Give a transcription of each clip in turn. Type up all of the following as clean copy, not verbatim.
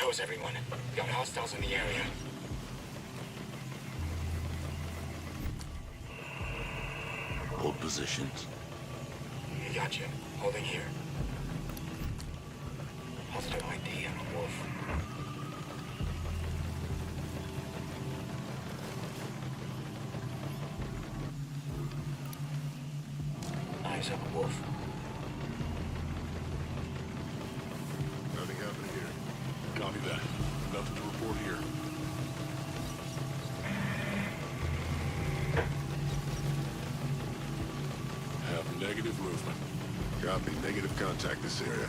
toes, everyone. Got hostiles in the area. Hold positions. Gotcha. Holding here. Hostile ID on a wolf. Eyes on a wolf. Nothing happening here. Copy that. Nothing to report here. Have negative movement. Copy. Negative contact this area.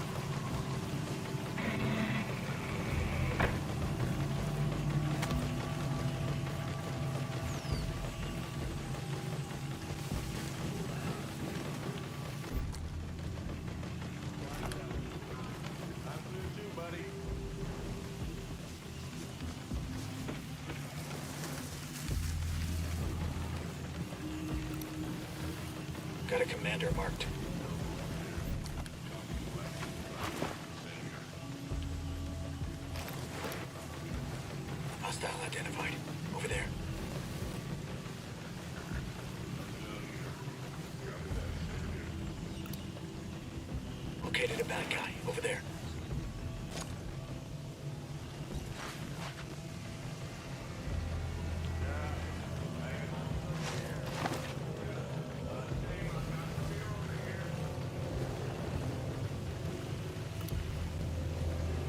Got a commander marked. Hostile identified. Over there. Located a bad guy. Over there.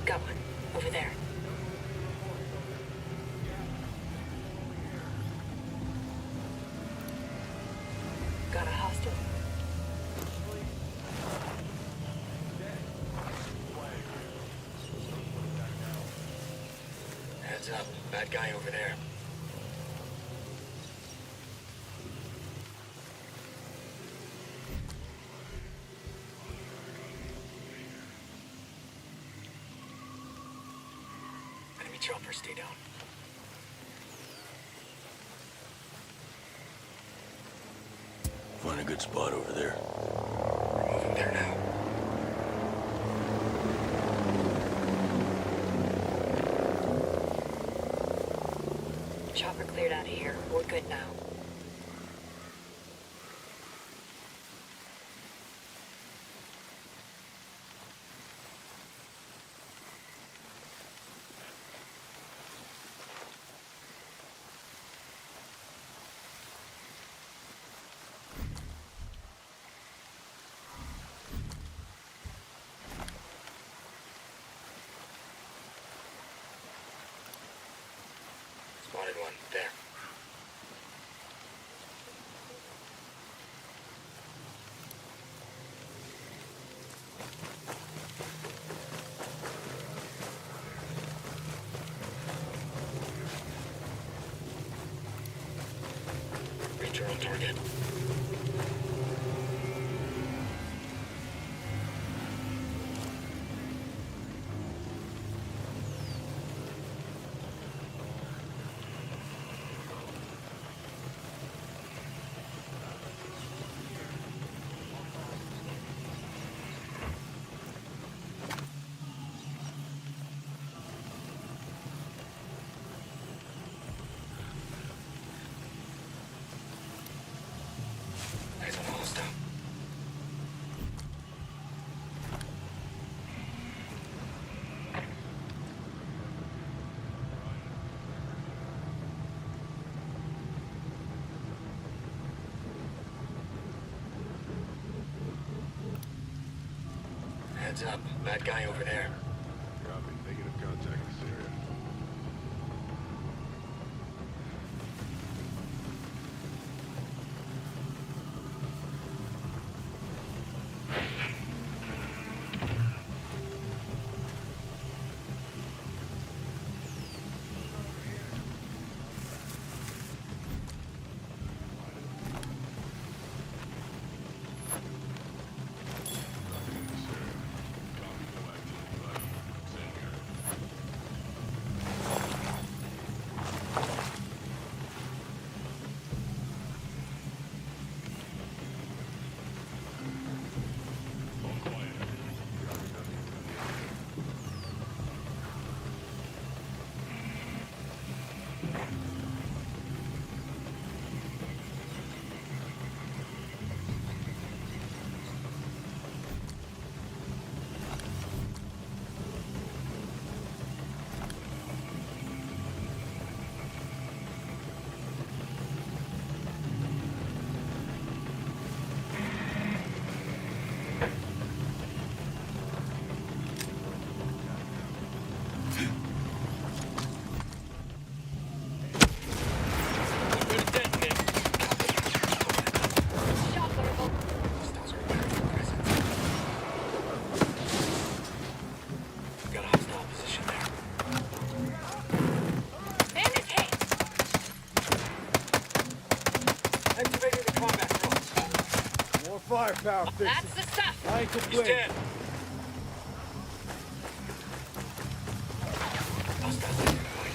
Got one. Over there. Got a hostile. Heads up. Bad guy over there. Enemy chopper, stay down. Find a good spot over there. We're moving there now. Chopper cleared out of here. We're good now. Spotted one. There. Reach your own target. Eyes on the hostile. Heads up. Bad guy over there. Copy. Negative contact this area. Copy. No activity. Send here. power fixing. That's the stuff. I ain't He's complaining. dead. Hostile identified.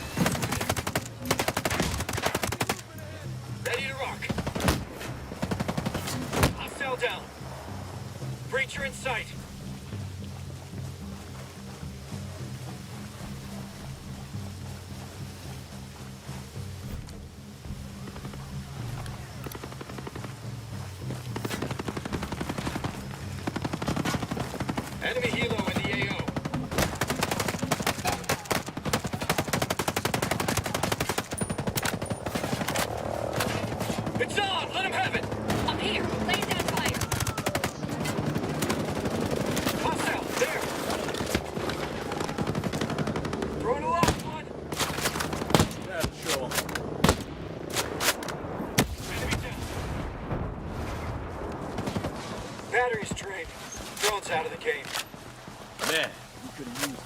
Ready to rock. Hostile down. Breacher in sight. Enemy helo in the AO. It's on! Let him have it! Up here. Laying down fire. Hostile! There! Throwing a lot, bud! Yeah, sure. Enemy down. Batteries drained. Drone's out of the game. Man, we could have used it.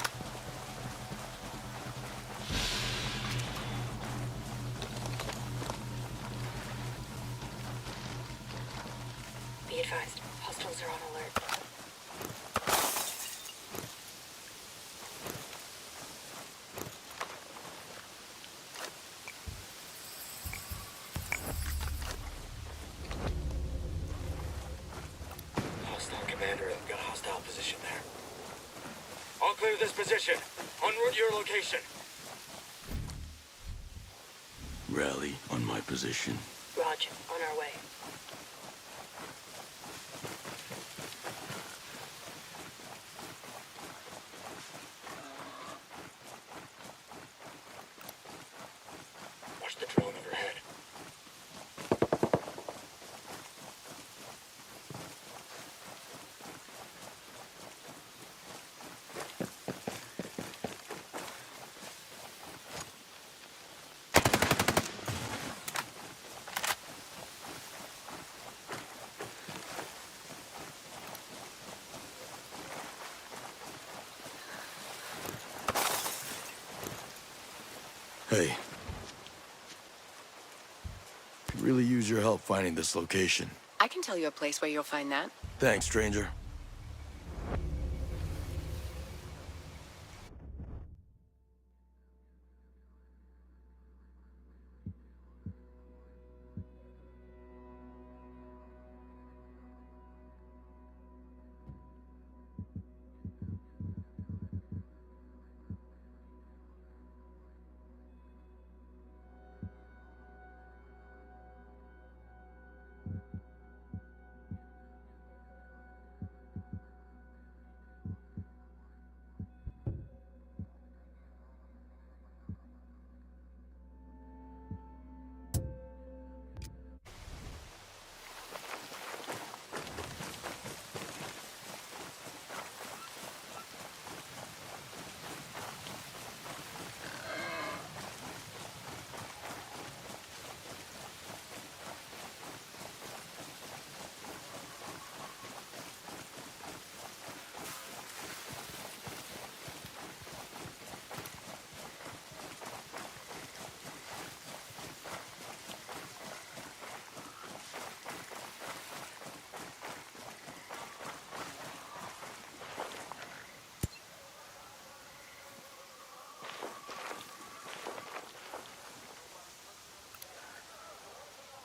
Be advised. Hostiles are on alert. Hostile commander, got a hostile position there. I'll clear this position. En route your location. Rally on my position. Raj, on our way. Watch the drone overhead. Hey. Could really use your help finding this location. I can tell you a place where you'll find that. Thanks, stranger.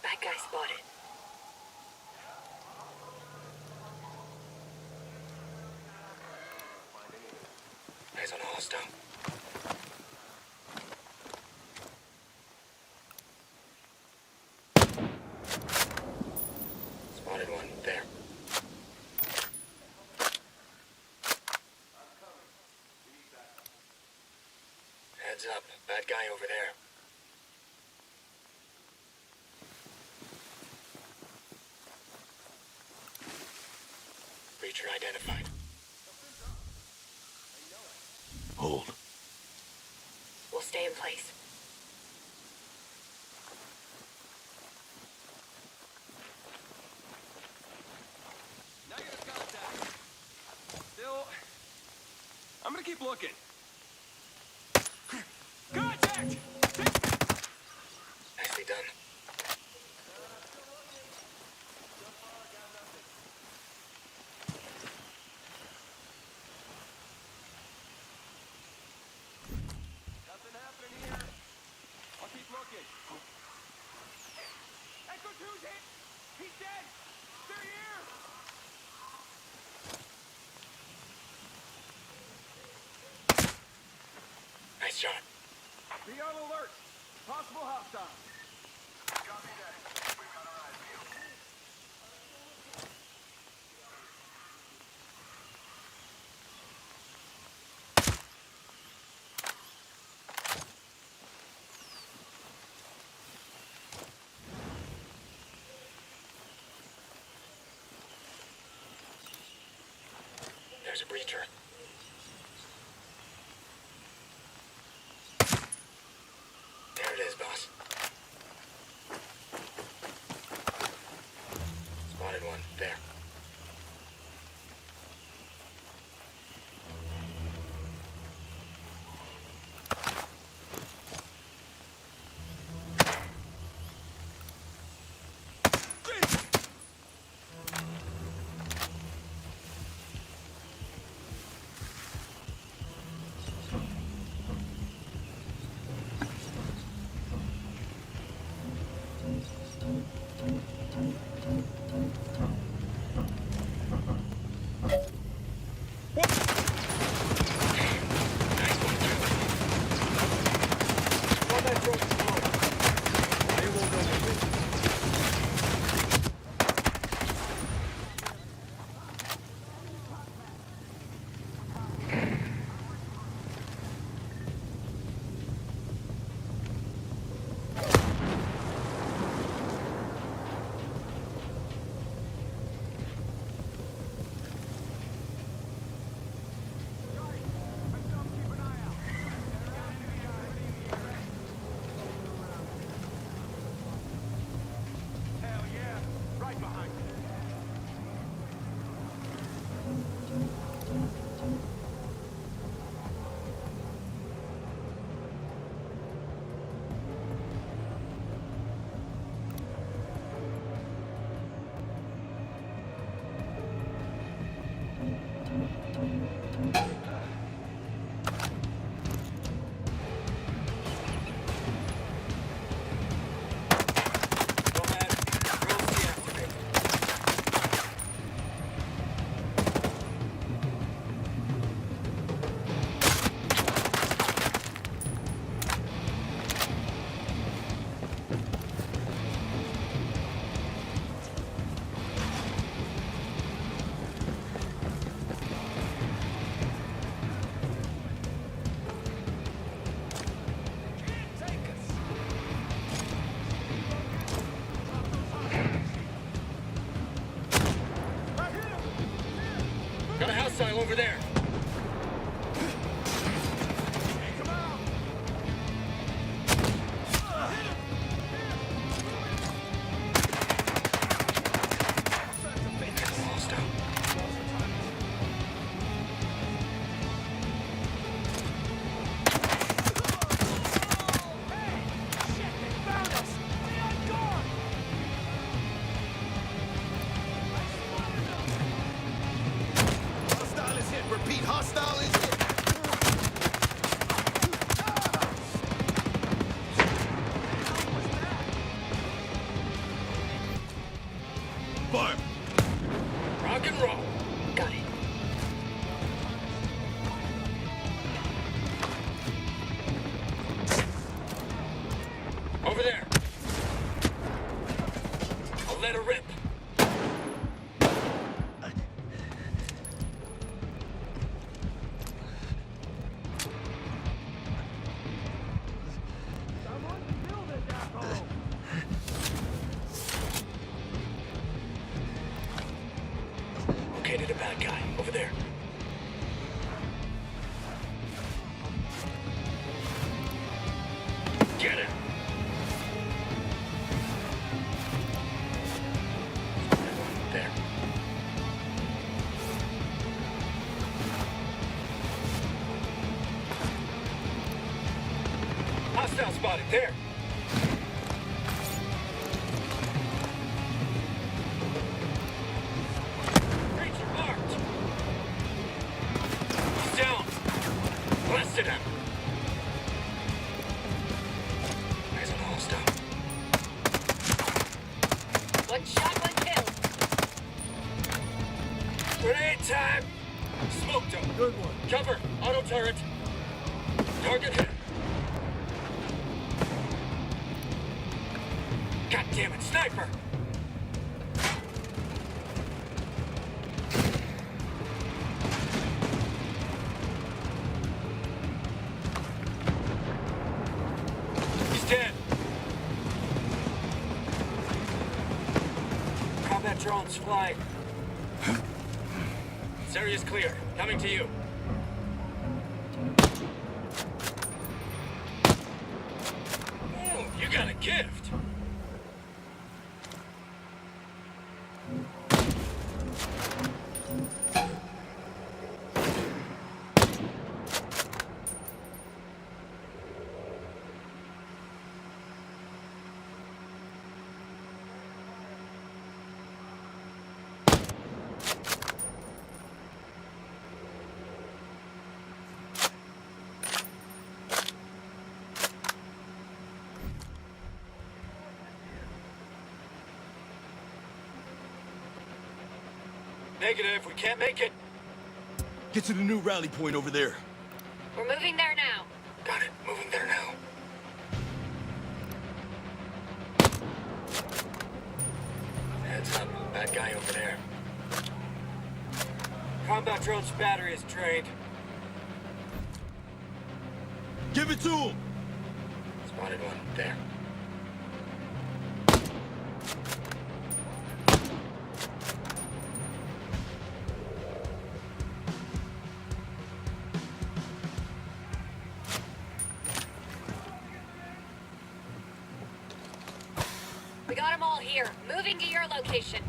Bad guy spotted. Eyes on a hostile. Spotted one. There. Heads up. Bad guy over there. Breacher identified. Hold. We'll stay in place. Negative contact. Still, I'm gonna keep looking. Contact! Nicely done. was hit! He's dead! They're here! Nice shot. Be on alert! Possible hostile. There's a breacher. There it is, boss. Spotted one. There. Got a hostile over there. Hostile is hit. Repeat, hostile is hit. Fire. Rock and roll. Got it. Over there. I'll let her rip. Located a bad guy over there. Get him. There. Hostile spotted. There. Creature marked. He's down. Blasted him. There's an hostile. Cover! Auto turret! Target hit! God damn it, sniper! He's dead! Combat drones flying. This area's clear. Coming to you. Ooh, you got a gift. Negative, we can't make it. Get to the new rally point over there. We're moving there now. Got it, moving there now. Heads up, bad guy over there. Combat drone's battery is drained. Give it to him! Spotted one, there. We got them all here. Moving to your location.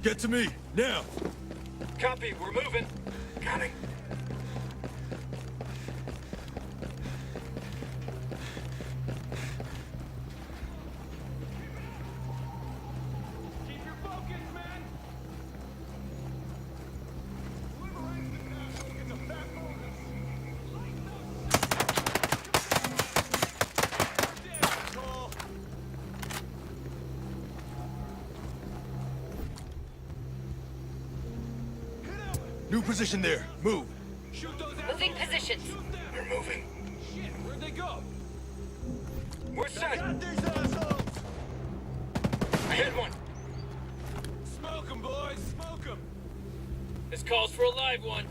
Get to me, now! Copy, we're moving. Coming. Keep your focus, man! Liberate the town. Get the fat moving. Damn, Cole. New position there, move! Shoot those Moving assholes. positions. Shoot them. We're moving. Shit, where'd they go? We're set. these assholes! I hit one. Smoke 'em, boys, smoke 'em! This calls for a live one.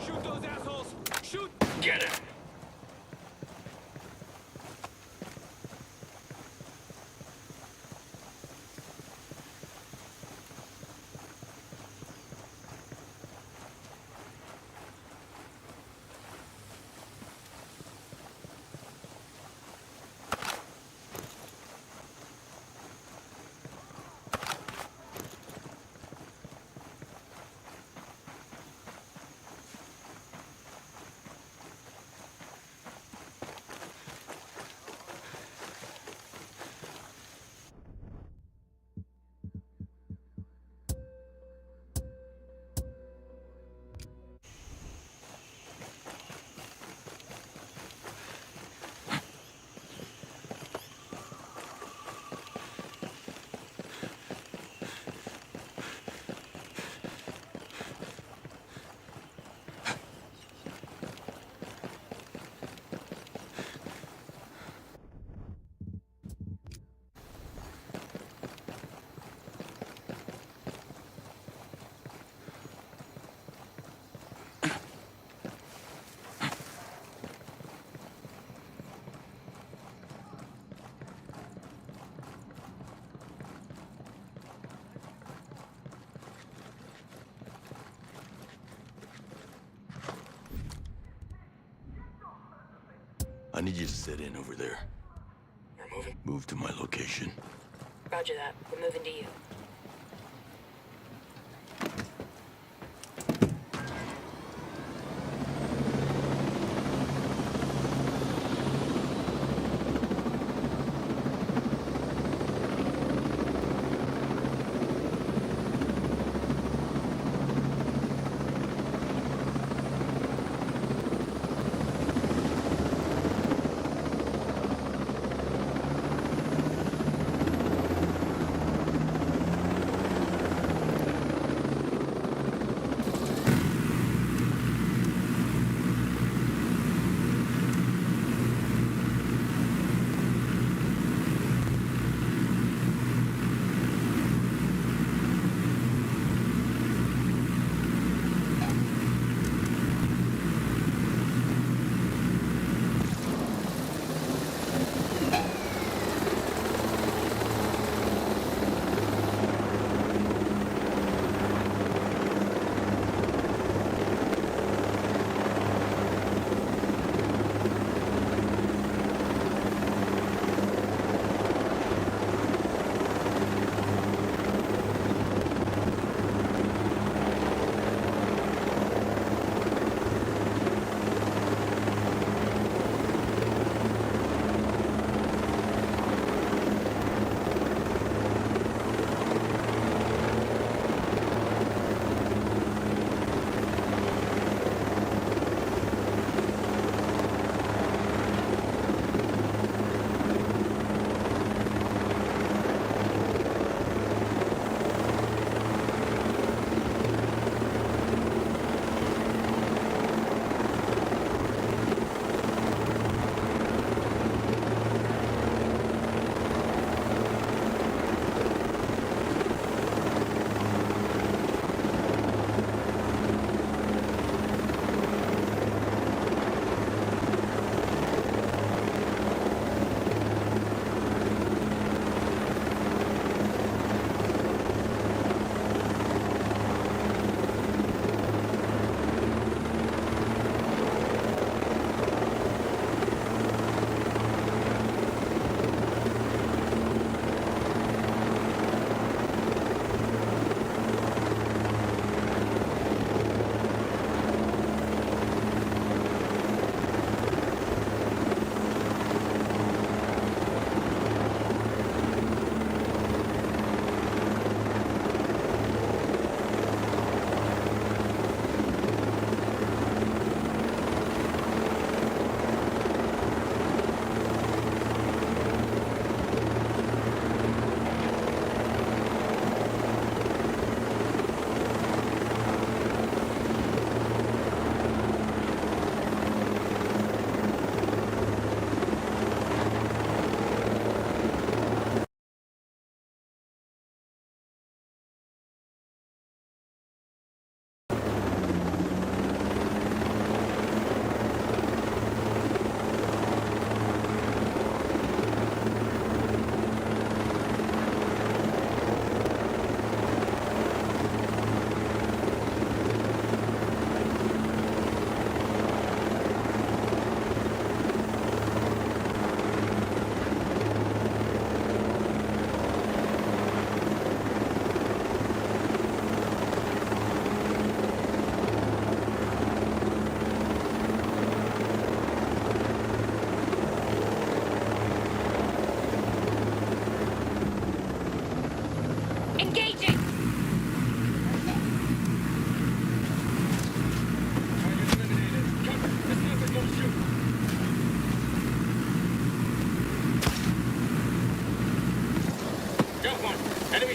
Shoot those assholes! Shoot! Get him. I need you to sit in over there. We're moving. Move to my location. Roger that. We're moving to you.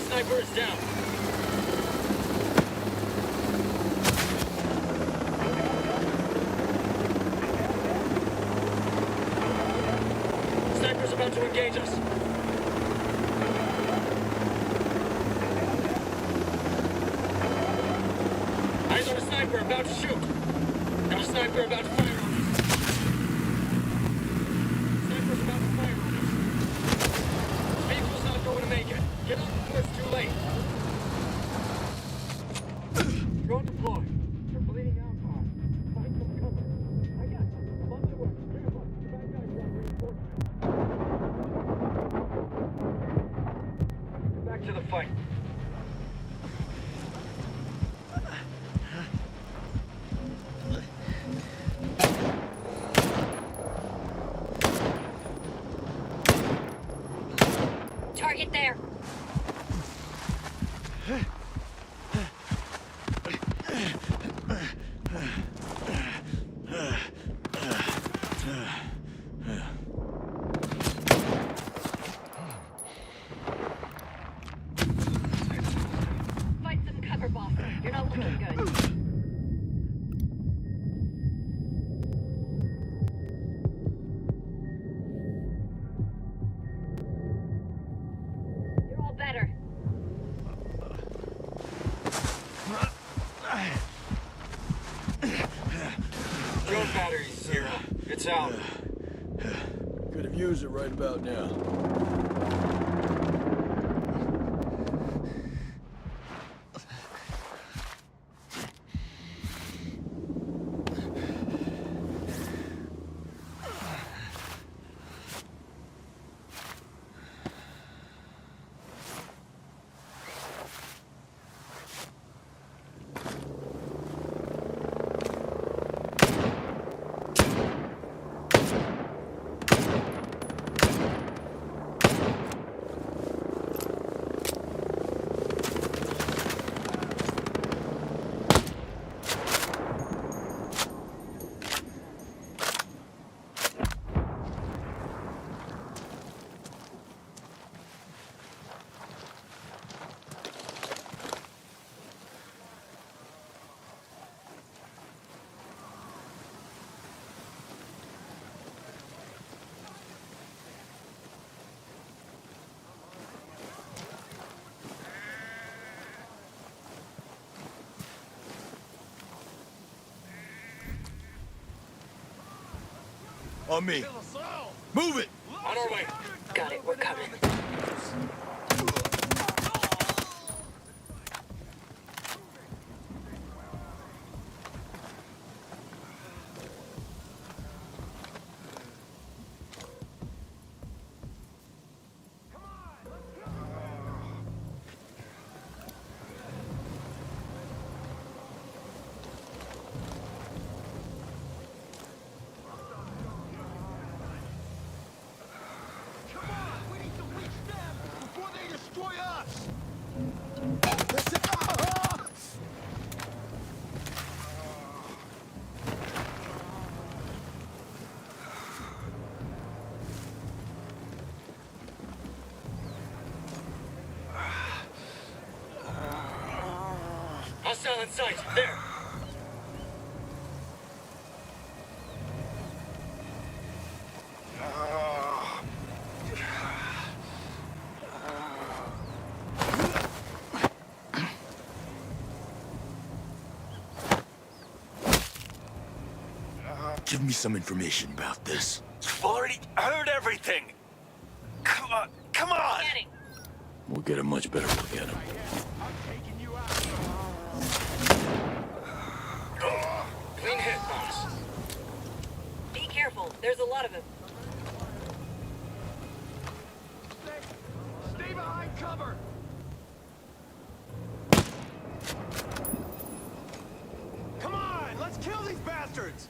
Sniper is down. Sniper's about to engage us. Eyes on a sniper about to shoot. Got a sniper about to fire on us. Sniper's about to fire on us. This vehicle's not going to make it. Get up before it's too late. Drone deployed. They're bleeding out hard. Find some cover. I got you. I'm on my way. Stand by. The bad guy's right. Drone batteries, Zero. It's out. Could have used it right about now. On me. Move it! On our way. Got it, we're coming. Come on! We need to reach them before they destroy us! Hostile in sight. There. Give me some information about this. You've already heard everything. Come on, come on! Getting. We'll get a much better look at him. I'm taking you out. Clean hit, boss. Be careful, there's a lot of them. Stay behind cover! Come on! Let's kill these bastards!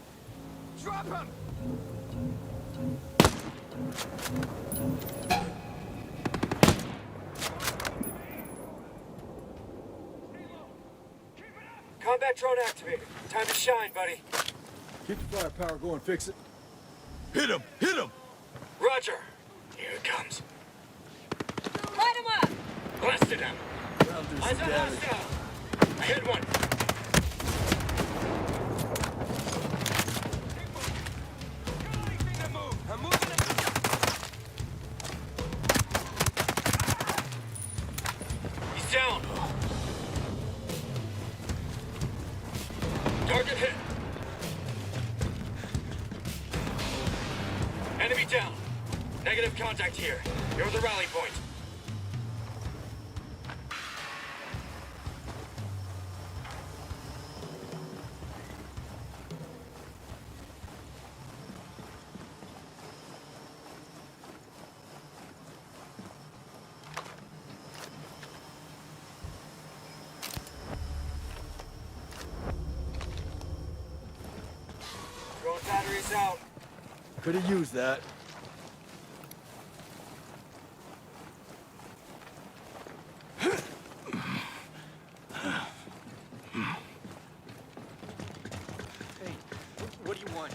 Drop him! Combat drone activated. Time to shine, buddy. Keep the firepower going, fix it. Hit him! Hit him! Roger. Here it comes. Light them up! Blasted him. That'll do Eyes some on damage. hostile. I hit one. I'm moving it! He's down. Target hit. Enemy down. Negative contact here. You're the rally point. Drone batteries out. Could have used that. Hey, what do you want?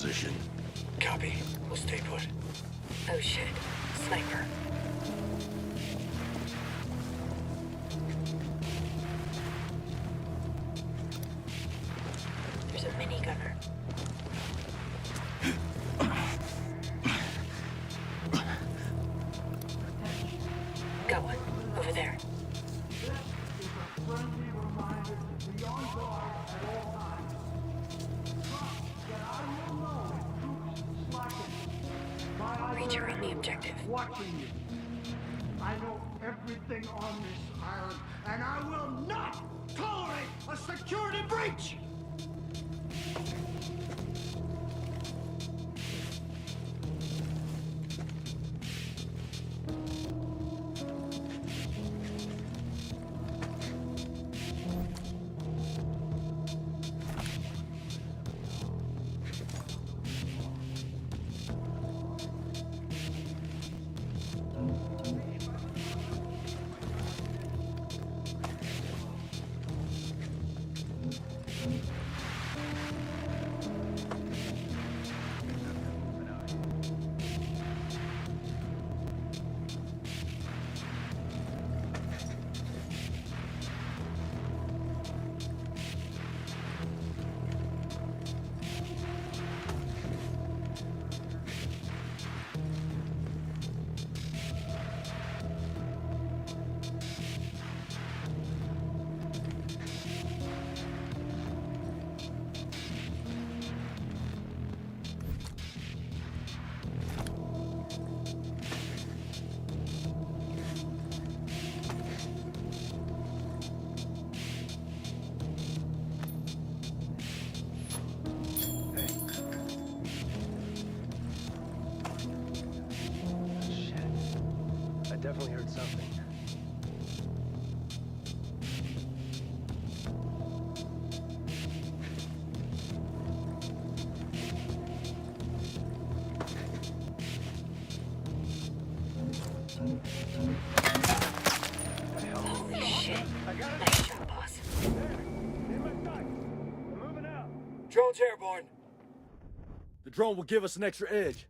position. Copy. We'll stay put. Oh shit. Sniper. There's a minigunner. Got one. Over there. Reacher on the objective. Watching you. I know everything on this island, and I will not tolerate a security breach! Definitely heard something. Holy shit. Nice job, boss. Drone's airborne. The drone will give us an extra edge.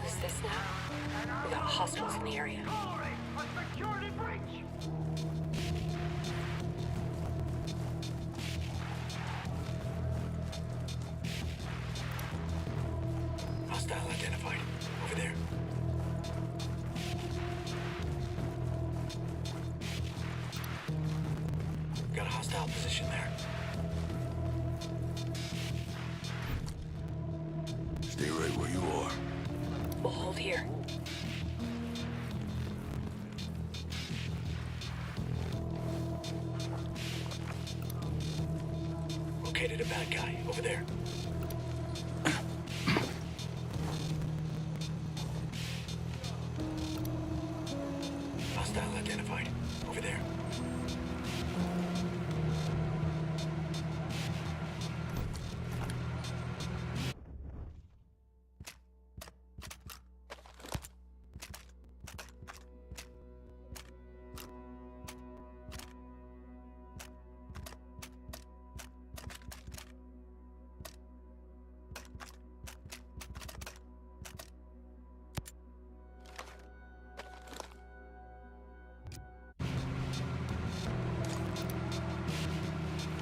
Who's this now? We got hostiles in the area. A security breach! Hostile identified. Over there. Got a hostile position there. Stay right where you are. Hold here. Located a bad guy over there. Hostile identified over there.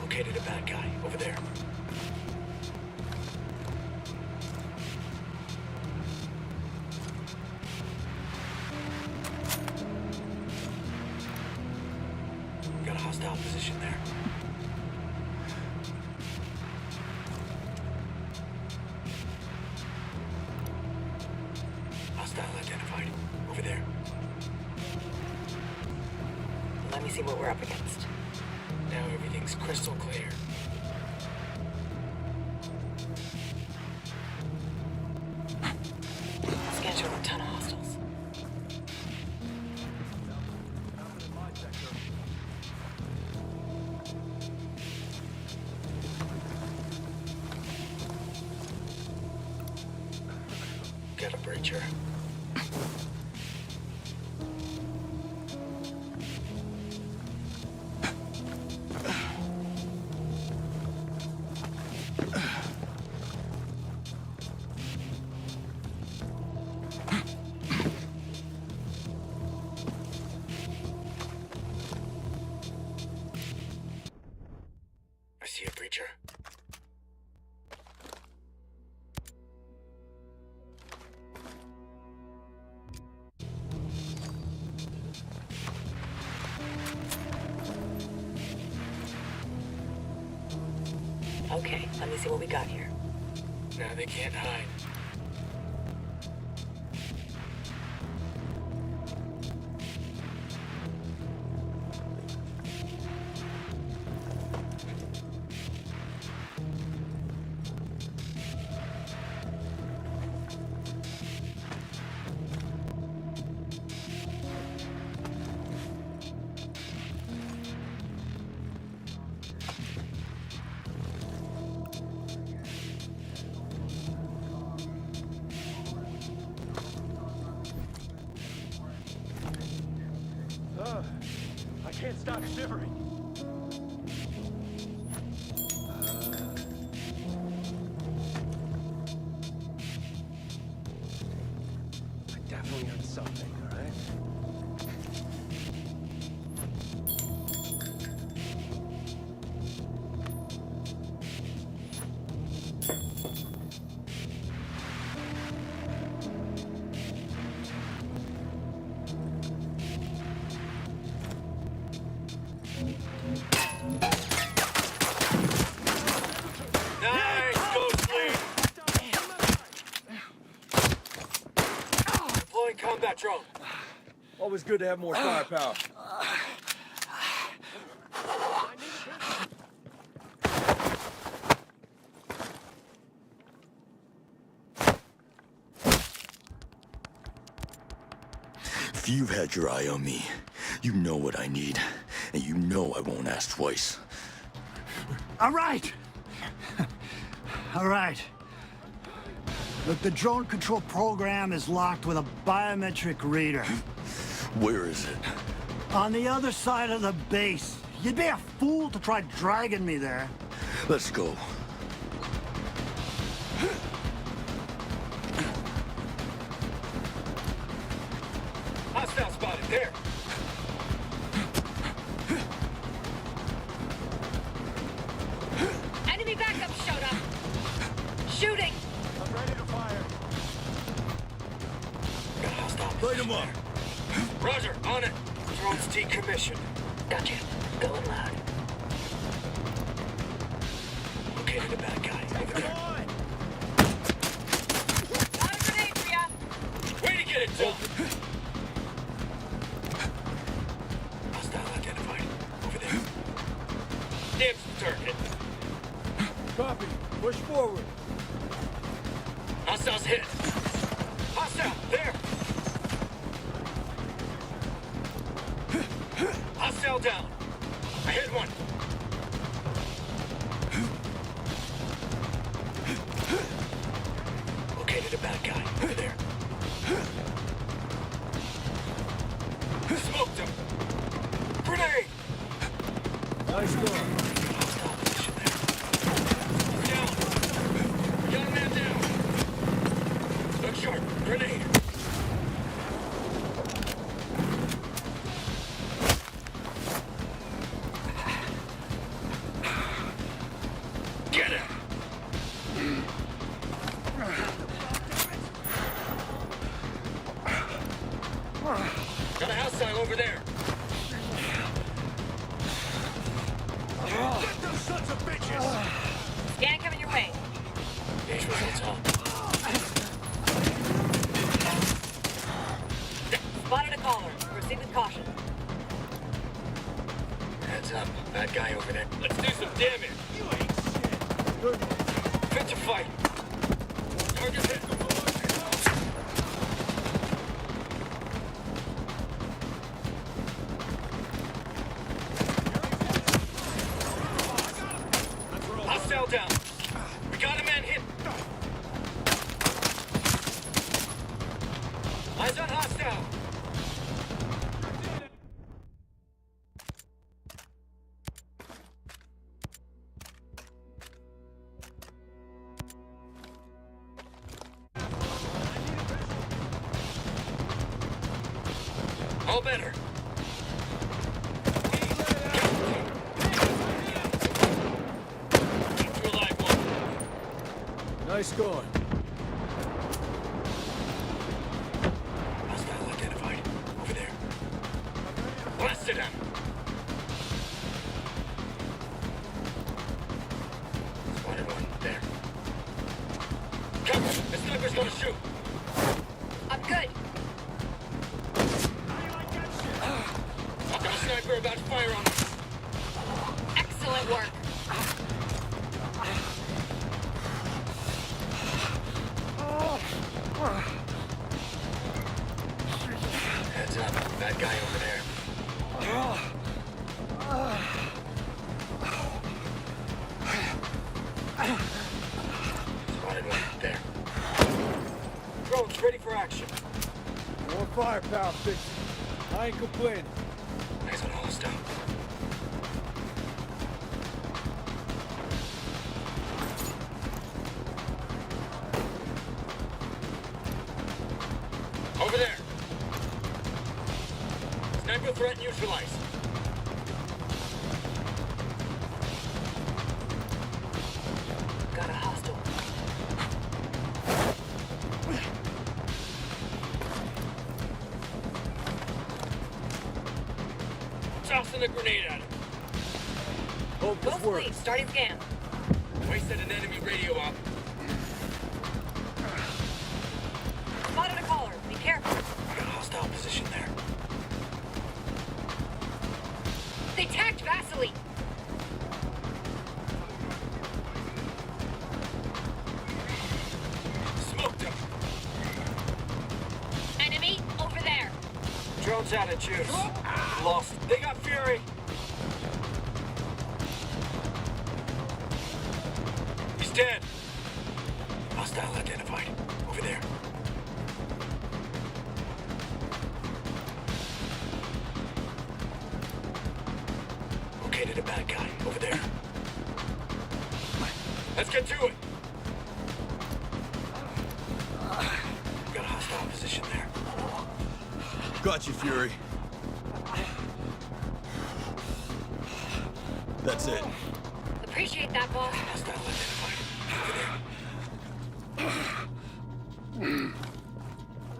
Located a bad guy over there. Got a hostile position there. Hostile identified over there. Let me see what we're up against. Now everything's crystal clear. Scan showed a ton of hostiles. Got a breacher. I see a breacher. Okay, let me see what we got here. Now they can't hide. I can't stop shivering. I definitely heard something, all right? Nice, Ghostly! Deploying combat drone. Always good to have more firepower. If you've had your eye on me, you know what I need, and you know I won't ask twice. All right. All right. Look, the drone control program is locked with a biometric reader. Where is it? On the other side of the base. You'd be a fool to try dragging me there. Let's go. Hostile spotted. There. Enemy backup showed up. Shooting. I'm ready to fire. Got a hostile Light position him up. there. Roger, on it. Drone's decommissioned. Gotcha. Going loud. Located a bad guy over there. Got a grenade for ya. target. Copy. Push forward. Hostiles hit. Hostile, there. Hostile down. I hit one. Located a bad guy over there. Smoked him. Grenade. Nice going. Hostile position there. Down. Young man down. Look sharp. Grenade. Get him. Got a hostile over there. Get those sons of bitches! Scan coming your way. Engage results on. Spotted a caller. Proceed with caution. Heads up. Bad guy over there. Let's do some damage. You ain't shit! Good. Fit to fight. Target hit. Hostile down. We got a man hit. Eyes on hostile. All better. Keep you alive, one. Nice going. Hostile identified. Over there. Blasted him. Spotted one. There. Cover. The sniper's gonna shoot. I'm good. I've got a sniper about to fire on me. Excellent work. Heads up. Bad guy over there. Spotted one. There. Drones ready for action. More firepower, fix it. I ain't complaining. Eyes on hostile. Over there. Sniper threat neutralized. Got a hostile. Tossing a grenade at him. Hope Go this works. sleep. Starting scan. Wasted an enemy radio op. Spotted a caller. Be careful. Got a hostile position there. They tagged Vasily. Smoked him. Enemy over there. Drones out of juice. Lost. They got fury. He's dead. Hostile identified. Over there. Located a bad guy. Over there. Let's get to it. Got a hostile position there. Got you, Fury. That's it. Appreciate that, boss. Hostile identified. Over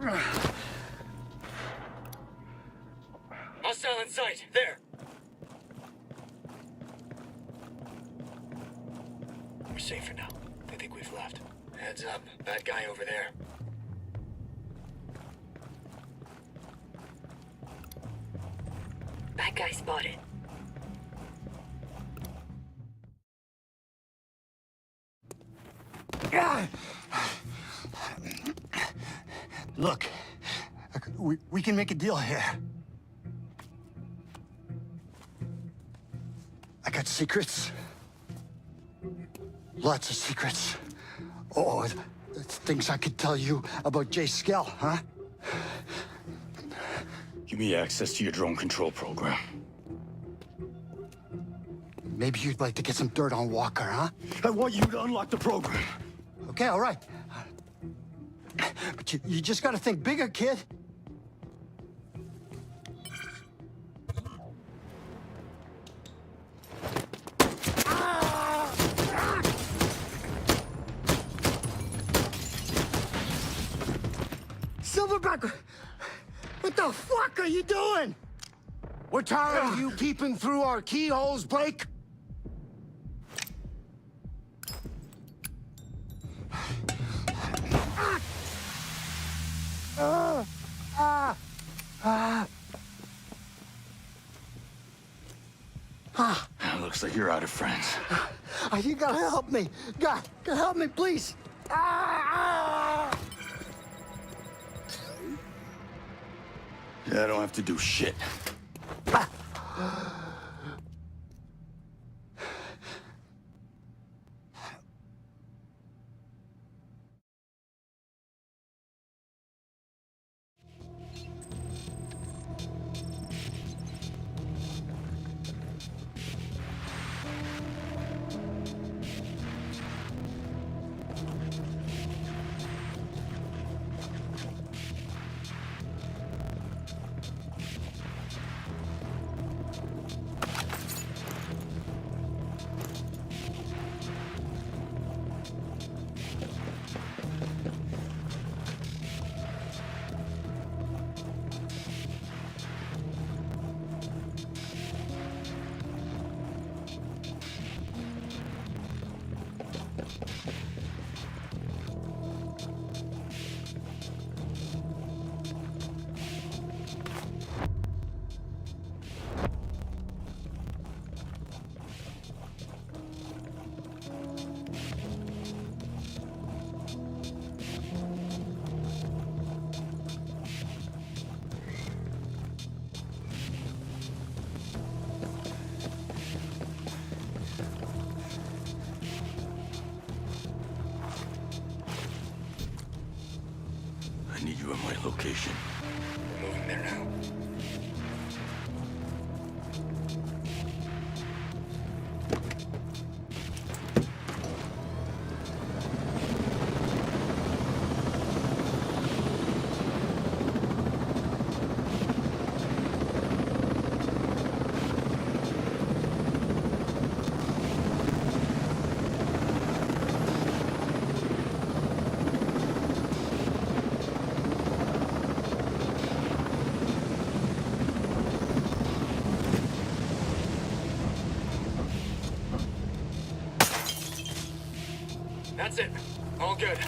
there. Hostile in sight. There. We're safe for now. I think we've left. Heads up. Bad guy over there. Bad guy spotted. Look, we can make a deal here. I got secrets. Lots of secrets. Oh, it's things I could tell you about Jay Skell, huh? Give me access to your drone control program. Maybe you'd like to get some dirt on Walker, huh? I want you to unlock the program. Okay, all right. But you just gotta think bigger, kid. Silverback, what the fuck are you doing? We're tired of you peeping through our keyholes, Blake. Looks like you're out of friends. You gotta help me. God, help me, please. Yeah, I don't have to do shit. I need you at my location. We're moving there now. That's it. All good.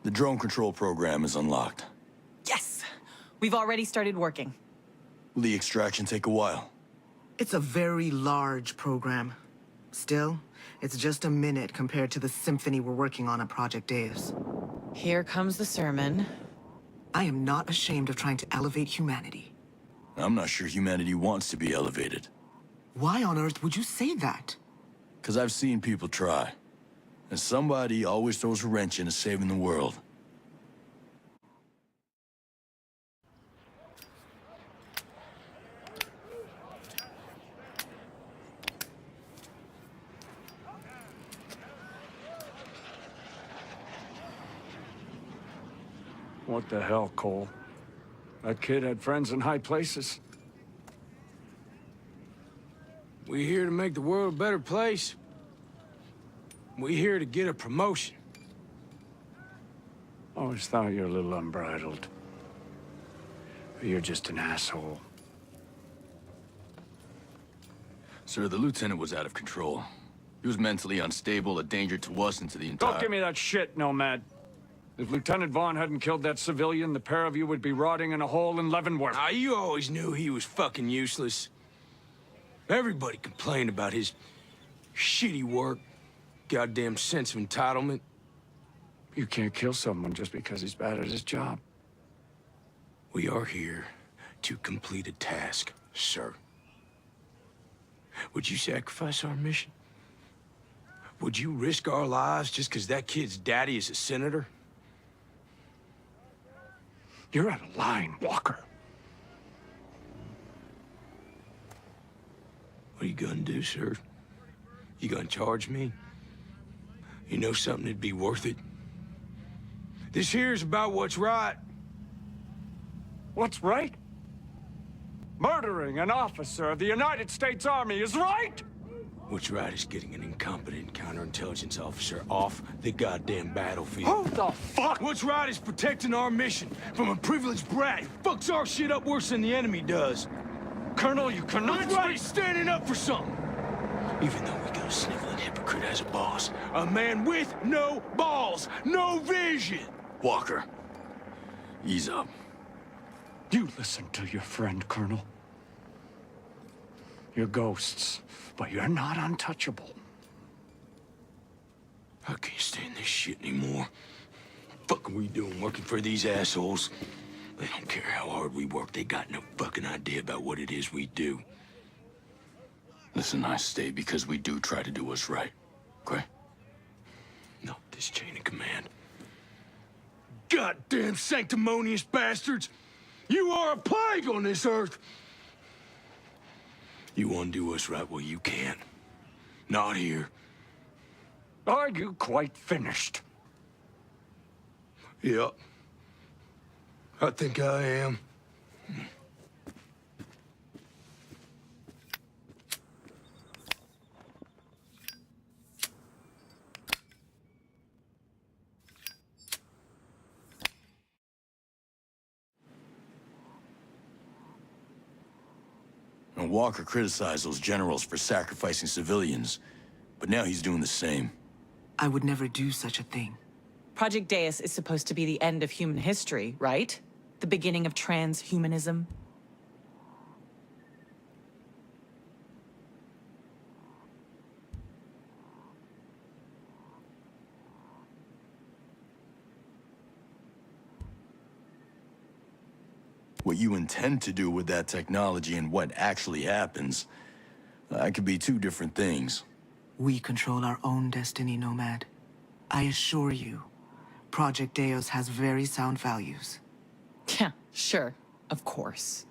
The drone control program is unlocked. Yes! We've already started working. Will the extraction take a while? It's a very large program. Still, it's just a minute compared to the symphony we're working on at Project Deus. Here comes the sermon. I am not ashamed of trying to elevate humanity. I'm not sure humanity wants to be elevated. Why on earth would you say that? Because I've seen people try. And somebody always throws a wrench into saving the world. What the hell, Cole? That kid had friends in high places. We here to make the world a better place. We here to get a promotion. Always thought you were a little unbridled. You're just an asshole. Sir, the lieutenant was out of control. He was mentally unstable, a danger to us and to the entire... Don't give me that shit, Nomad. If Lieutenant Vaughn hadn't killed that civilian, the pair of you would be rotting in a hole in Leavenworth. Ah, you always knew he was fucking useless. Everybody complained about his shitty work. Goddamn sense of entitlement. You can't kill someone just because he's bad at his job. We are here to complete a task, sir. Would you sacrifice our mission? Would you risk our lives just because that kid's daddy is a senator? You're out of line, Walker. What are you gonna do, sir? You gonna charge me? You know something that'd be worth it? This here's about what's right. What's right? Murdering an officer of the United States Army is right! What's right is getting an incompetent counterintelligence officer off the goddamn battlefield. Who the fuck? What's right is protecting our mission from a privileged brat who fucks our shit up worse than the enemy does. Colonel, you cannot... What's right is standing up for something. Even though we got a sniveling hypocrite as a boss. A man with no balls, no vision. Walker, ease up. You listen to your friend, Colonel. You're ghosts, but you're not untouchable. I can't stand this shit anymore. Fuck are we doing working for these assholes? They don't care how hard we work. They got no fucking idea about what it is we do. Listen, I stay because we do try to do what's right, okay? Not this chain of command. Goddamn sanctimonious bastards! You are a plague on this earth! You want to do what's right? Well, you can't. Not here. Are you quite finished? Yep. I think I am. And Walker criticized those generals for sacrificing civilians, but now he's doing the same. I would never do such a thing. Project Deus is supposed to be the end of human history, right? The beginning of transhumanism. What you intend to do with that technology and what actually happens, that could be two different things. We control our own destiny, Nomad. I assure you, Project Deus has very sound values. Yeah, sure. Of course.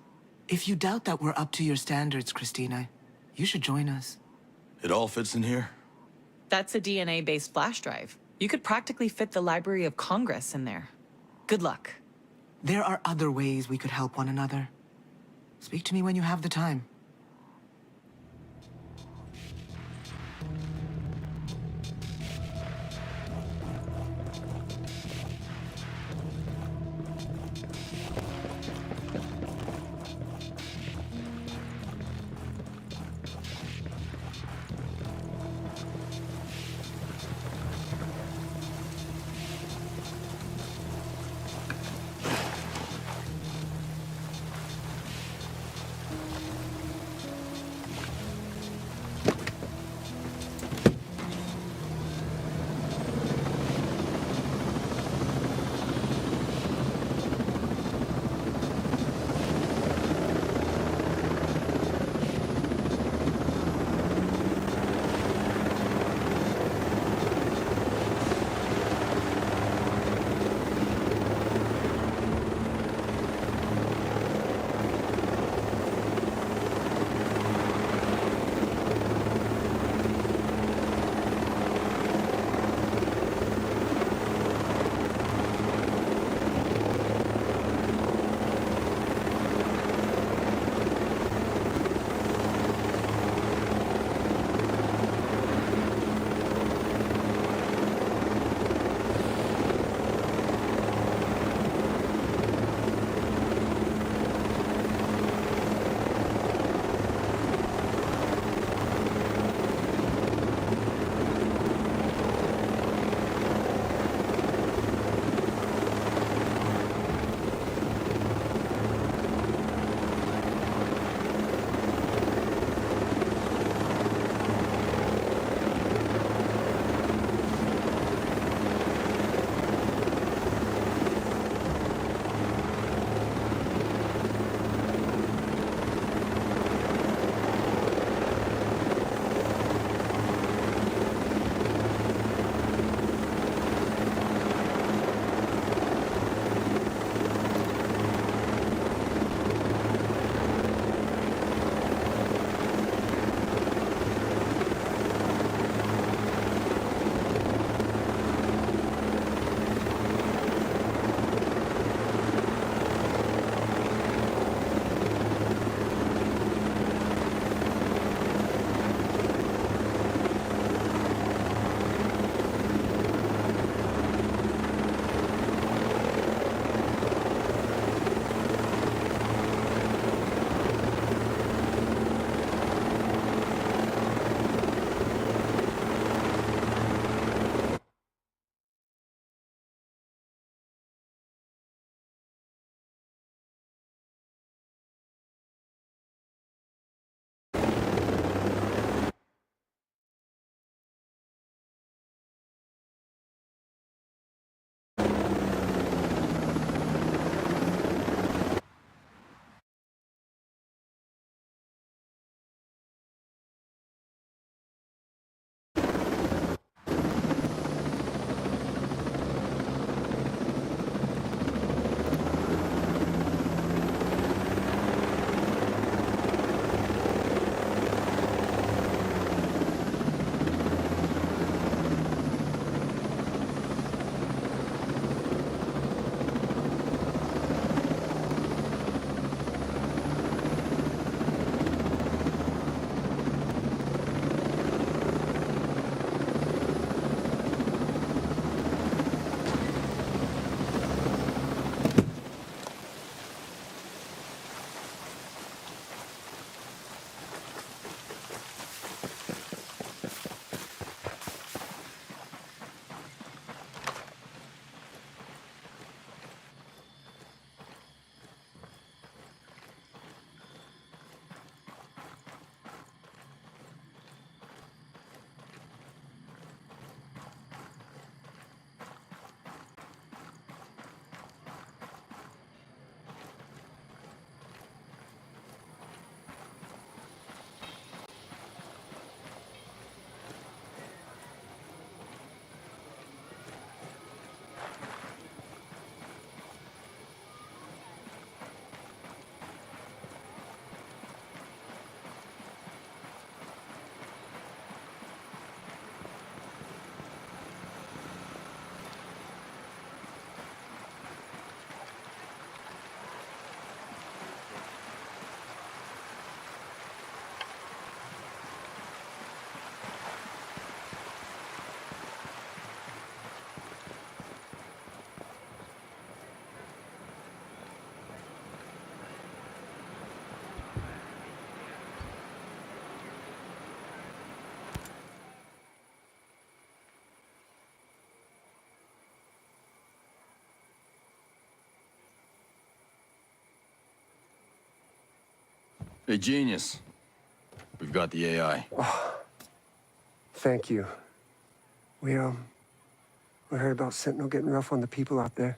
If you doubt that we're up to your standards, Christina, you should join us. It all fits in here? That's a DNA-based flash drive. You could practically fit the Library of Congress in there. Good luck. There are other ways we could help one another. Speak to me when you have the time. Hey, genius. We've got the AI. Thank you. We heard about Sentinel getting rough on the people out there.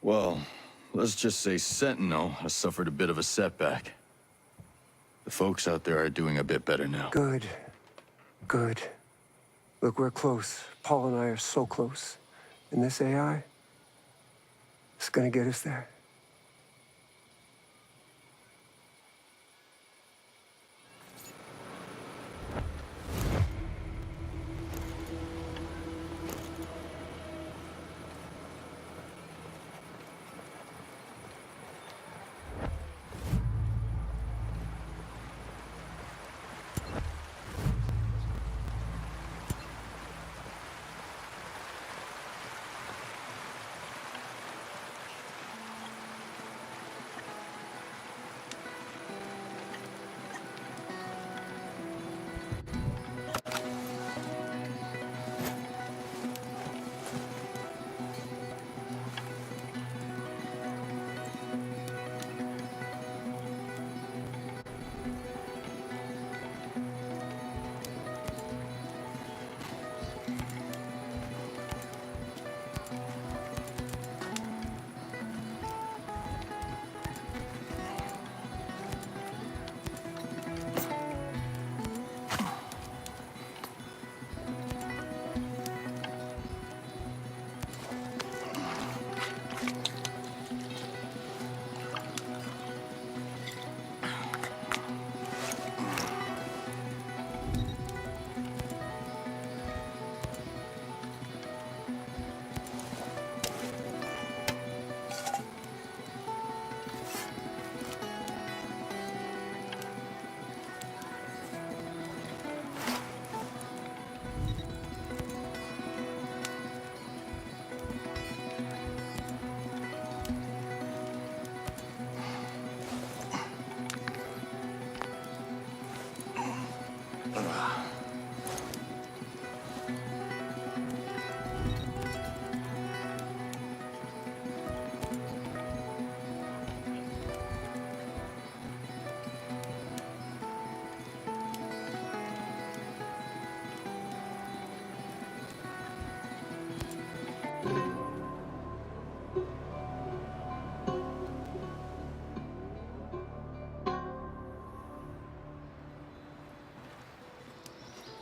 Well, let's just say Sentinel has suffered a bit of a setback. The folks out there are doing a bit better now. Good. Good. Look, we're close. Paul and I are so close. And this AI, it's gonna get us there.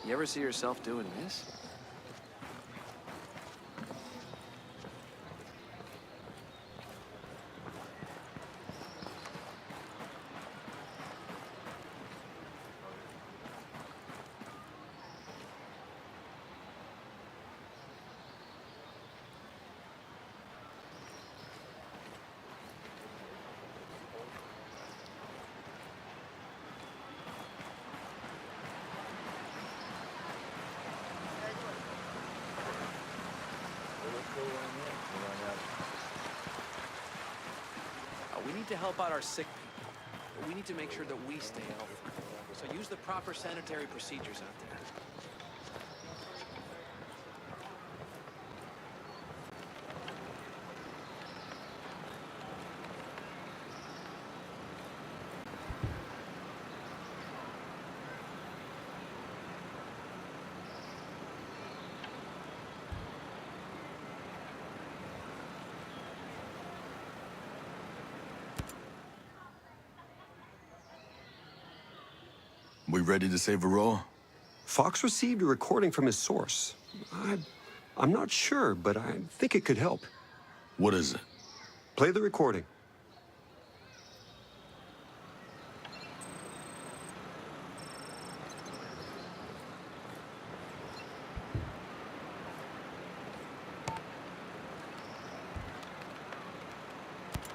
You ever see yourself doing this? We need to help out our sick people, but we need to make sure that we stay healthy. So use the proper sanitary procedures out there. We ready to save Aroa? Fox received a recording from his source. I'm not sure, but I think it could help. What is it? Play the recording.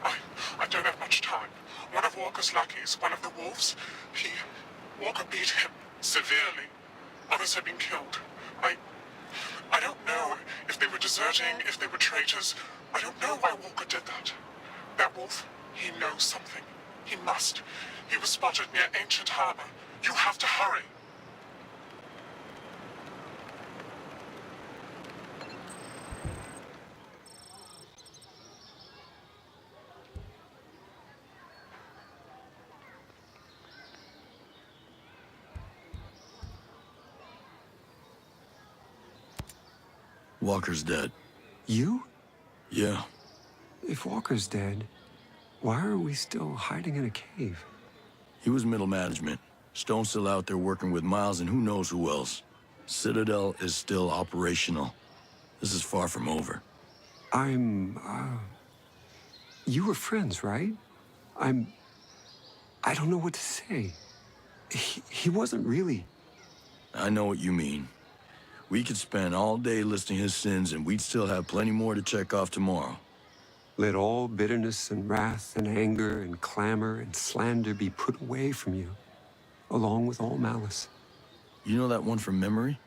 I don't have much time. One of Walker's lackeys, one of the wolves, Walker beat him severely. Others have been killed. I don't know if they were deserting, if they were traitors. I don't know why Walker did that. That wolf, he knows something. He must. He was spotted near Ancient Harbor. You have to hurry. Walker's dead. You? Yeah. If Walker's dead, why are we still hiding in a cave? He was middle management. Stone's still out there working with Miles and who knows who else. Citadel is still operational. This is far from over. You were friends, right? I don't know what to say. He wasn't really... I know what you mean. We could spend all day listing his sins and we'd still have plenty more to check off tomorrow. Let all bitterness and wrath and anger and clamor and slander be put away from you, along with all malice. You know that one from memory?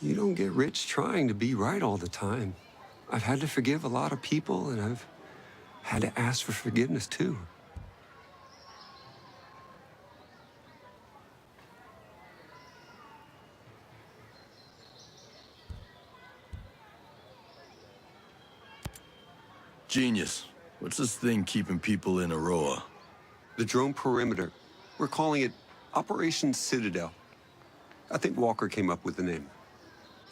You don't get rich trying to be right all the time. I've had to forgive a lot of people, and I've had to ask for forgiveness, too. Genius. What's this thing keeping people in Aroa? The drone perimeter. We're calling it Operation Citadel. I think Walker came up with the name.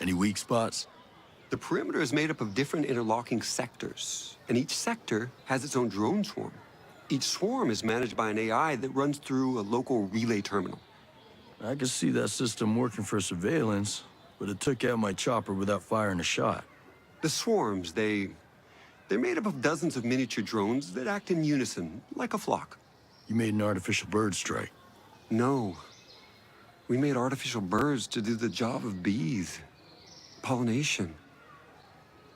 Any weak spots? The perimeter is made up of different interlocking sectors, and each sector has its own drone swarm. Each swarm is managed by an AI that runs through a local relay terminal. I could see that system working for surveillance, but it took out my chopper without firing a shot. The swarms, they're made up of dozens of miniature drones that act in unison, like a flock. You made an artificial bird strike. No. We made artificial birds to do the job of bees. Pollination.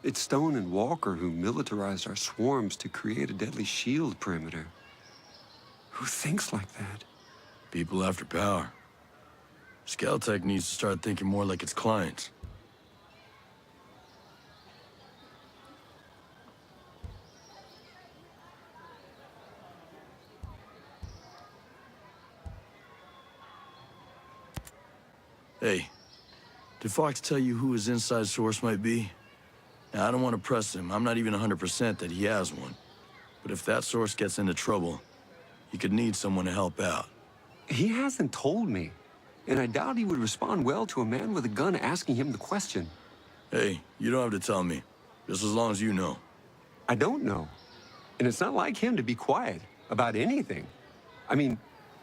It's Stone and Walker who militarized our swarms to create a deadly shield perimeter. Who thinks like that? People after power. Scaltech needs to start thinking more like its clients. Hey, did Fox tell you who his inside source might be? Now, I don't want to press him. I'm not even 100% that he has one. But if that source gets into trouble, he could need someone to help out. He hasn't told me. And I doubt he would respond well to a man with a gun asking him the question. Hey, you don't have to tell me. Just as long as you know. I don't know. And it's not like him to be quiet about anything. I mean,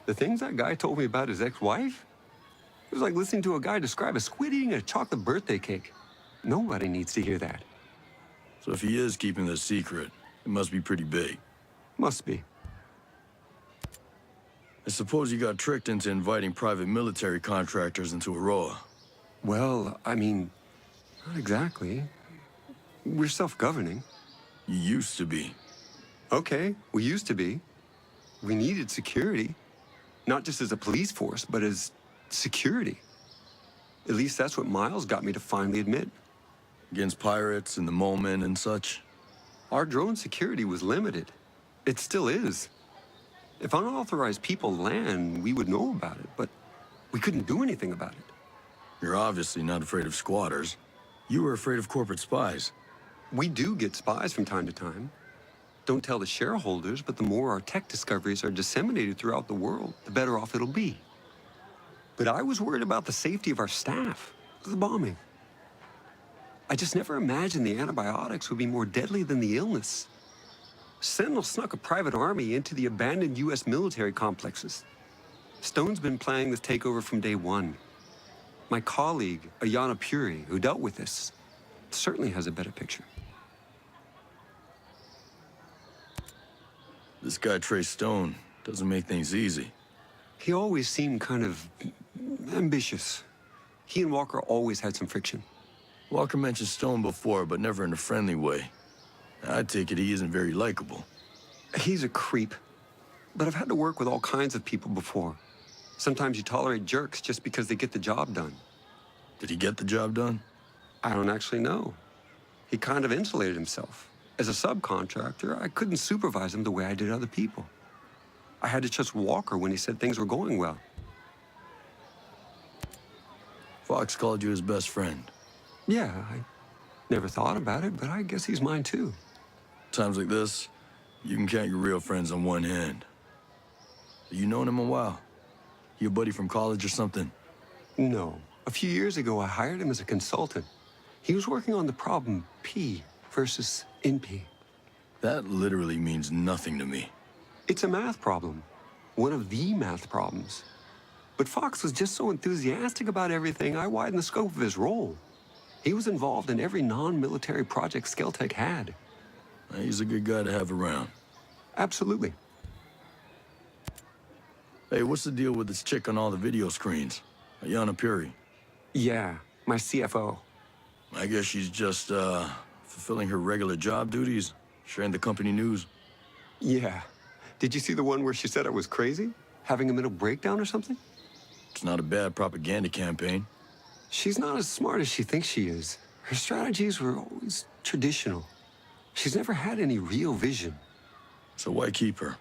the things that guy told me about his ex-wife? It was like listening to a guy describe a squid eating a chocolate birthday cake. Nobody needs to hear that. So if he is keeping this secret, it must be pretty big. Must be. I suppose you got tricked into inviting private military contractors into Aroa. Well, I mean, not exactly. We're self-governing. You used to be. Okay, we used to be. We needed security. Not just as a police force, but as security. At least that's what Miles got me to finally admit. Against pirates in the moment and such? Our drone security was limited. It still is. If unauthorized people land, we would know about it, but we couldn't do anything about it. You're obviously not afraid of squatters. You were afraid of corporate spies. We do get spies from time to time. Don't tell the shareholders, but the more our tech discoveries are disseminated throughout the world, the better off it'll be. But I was worried about the safety of our staff, the bombing. I just never imagined the antibiotics would be more deadly than the illness. Sentinel snuck a private army into the abandoned U.S. military complexes. Stone's been planning this takeover from day one. My colleague, Ayanna Puri, who dealt with this, certainly has a better picture. This guy, Trey Stone, doesn't make things easy. He always seemed kind of ambitious. He and Walker always had some friction. Walker mentioned Stone before, but never in a friendly way. I take it he isn't very likable. He's a creep. But I've had to work with all kinds of people before. Sometimes you tolerate jerks just because they get the job done. Did he get the job done? I don't actually know. He kind of insulated himself. As a subcontractor, I couldn't supervise him the way I did other people. I had to trust Walker when he said things were going well. Fox called you his best friend. Yeah, I never thought about it, but I guess he's mine too. Times like this, you can count your real friends on one hand. You known him a while? You a buddy from college or something? No. A few years ago, I hired him as a consultant. He was working on the problem P versus NP. That literally means nothing to me. It's a math problem. One of the math problems. But Fox was just so enthusiastic about everything, I widened the scope of his role. He was involved in every non-military project Skeltech had. He's a good guy to have around. Absolutely. Hey, what's the deal with this chick on all the video screens? Ayanna Puri. Yeah, my CFO. I guess she's just, fulfilling her regular job duties, sharing the company news. Yeah. Did you see the one where she said I was crazy? Having a mental breakdown or something? It's not a bad propaganda campaign. She's not as smart as she thinks she is. Her strategies were always traditional. She's never had any real vision. So why keep her?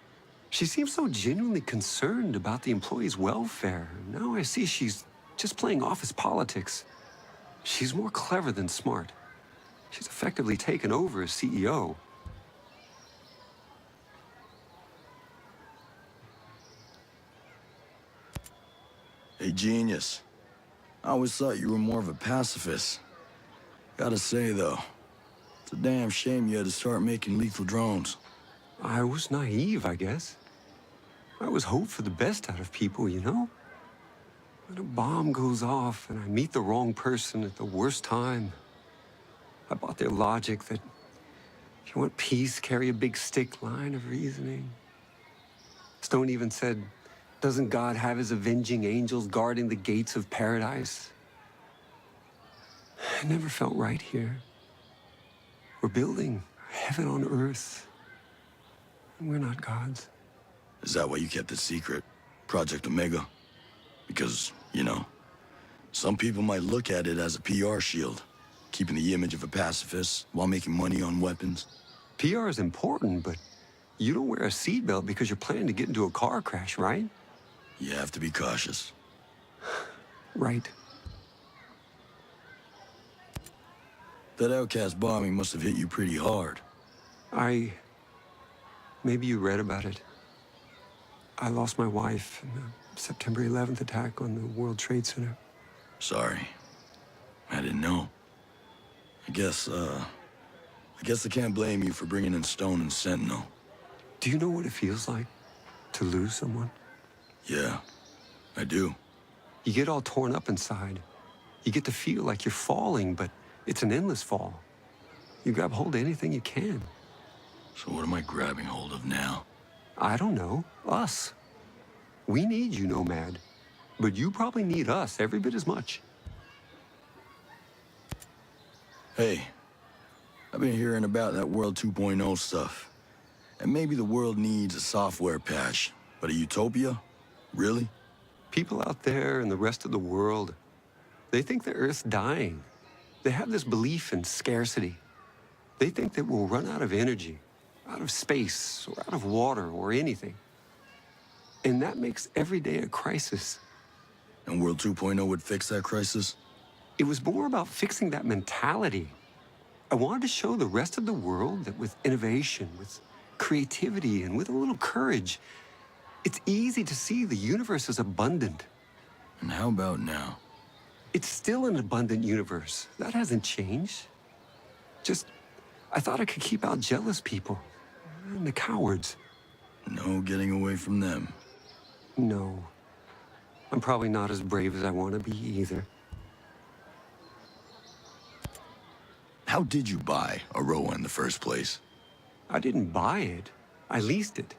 She seems so genuinely concerned about the employees' welfare. Now I see she's just playing office politics. She's more clever than smart. She's effectively taken over as CEO. Hey, genius. I always thought you were more of a pacifist. Gotta say, though, it's a damn shame you had to start making lethal drones. I was naive, I guess. I always hoped for the best out of people, you know? When a bomb goes off and I meet the wrong person at the worst time, I bought their logic that if you want peace, carry a big stick line of reasoning. Stone even said, doesn't God have his avenging angels guarding the gates of paradise? I never felt right here. We're building heaven on earth, and we're not gods. Is that why you kept it secret? Project Omega? Because, you know, some people might look at it as a PR shield, keeping the image of a pacifist while making money on weapons. PR is important, but you don't wear a seatbelt because you're planning to get into a car crash, right? You have to be cautious. Right. That outcast bombing must have hit you pretty hard. Maybe you read about it. I lost my wife in the September 11th attack on the World Trade Center. Sorry. I didn't know. I guess I can't blame you for bringing in Stone and Sentinel. Do you know what it feels like to lose someone? Yeah, I do. You get all torn up inside. You get to feel like you're falling, but it's an endless fall. You grab hold of anything you can. So what am I grabbing hold of now? I don't know. Us. We need you, Nomad. But you probably need us every bit as much. Hey, I've been hearing about that World 2.0 stuff. And maybe the world needs a software patch, but a utopia? Really? People out there in the rest of the world, they think the Earth's dying. They have this belief in scarcity. They think that we'll run out of energy, out of space, or out of water, or anything. And that makes every day a crisis. And World 2.0 would fix that crisis? It was more about fixing that mentality. I wanted to show the rest of the world that with innovation, with creativity, and with a little courage, it's easy to see the universe is abundant. And how about now? It's still an abundant universe. That hasn't changed. Just, I thought I could keep out jealous people and the cowards. No getting away from them. No. I'm probably not as brave as I want to be either. How did you buy Aroa in the first place? I didn't buy it. I leased it.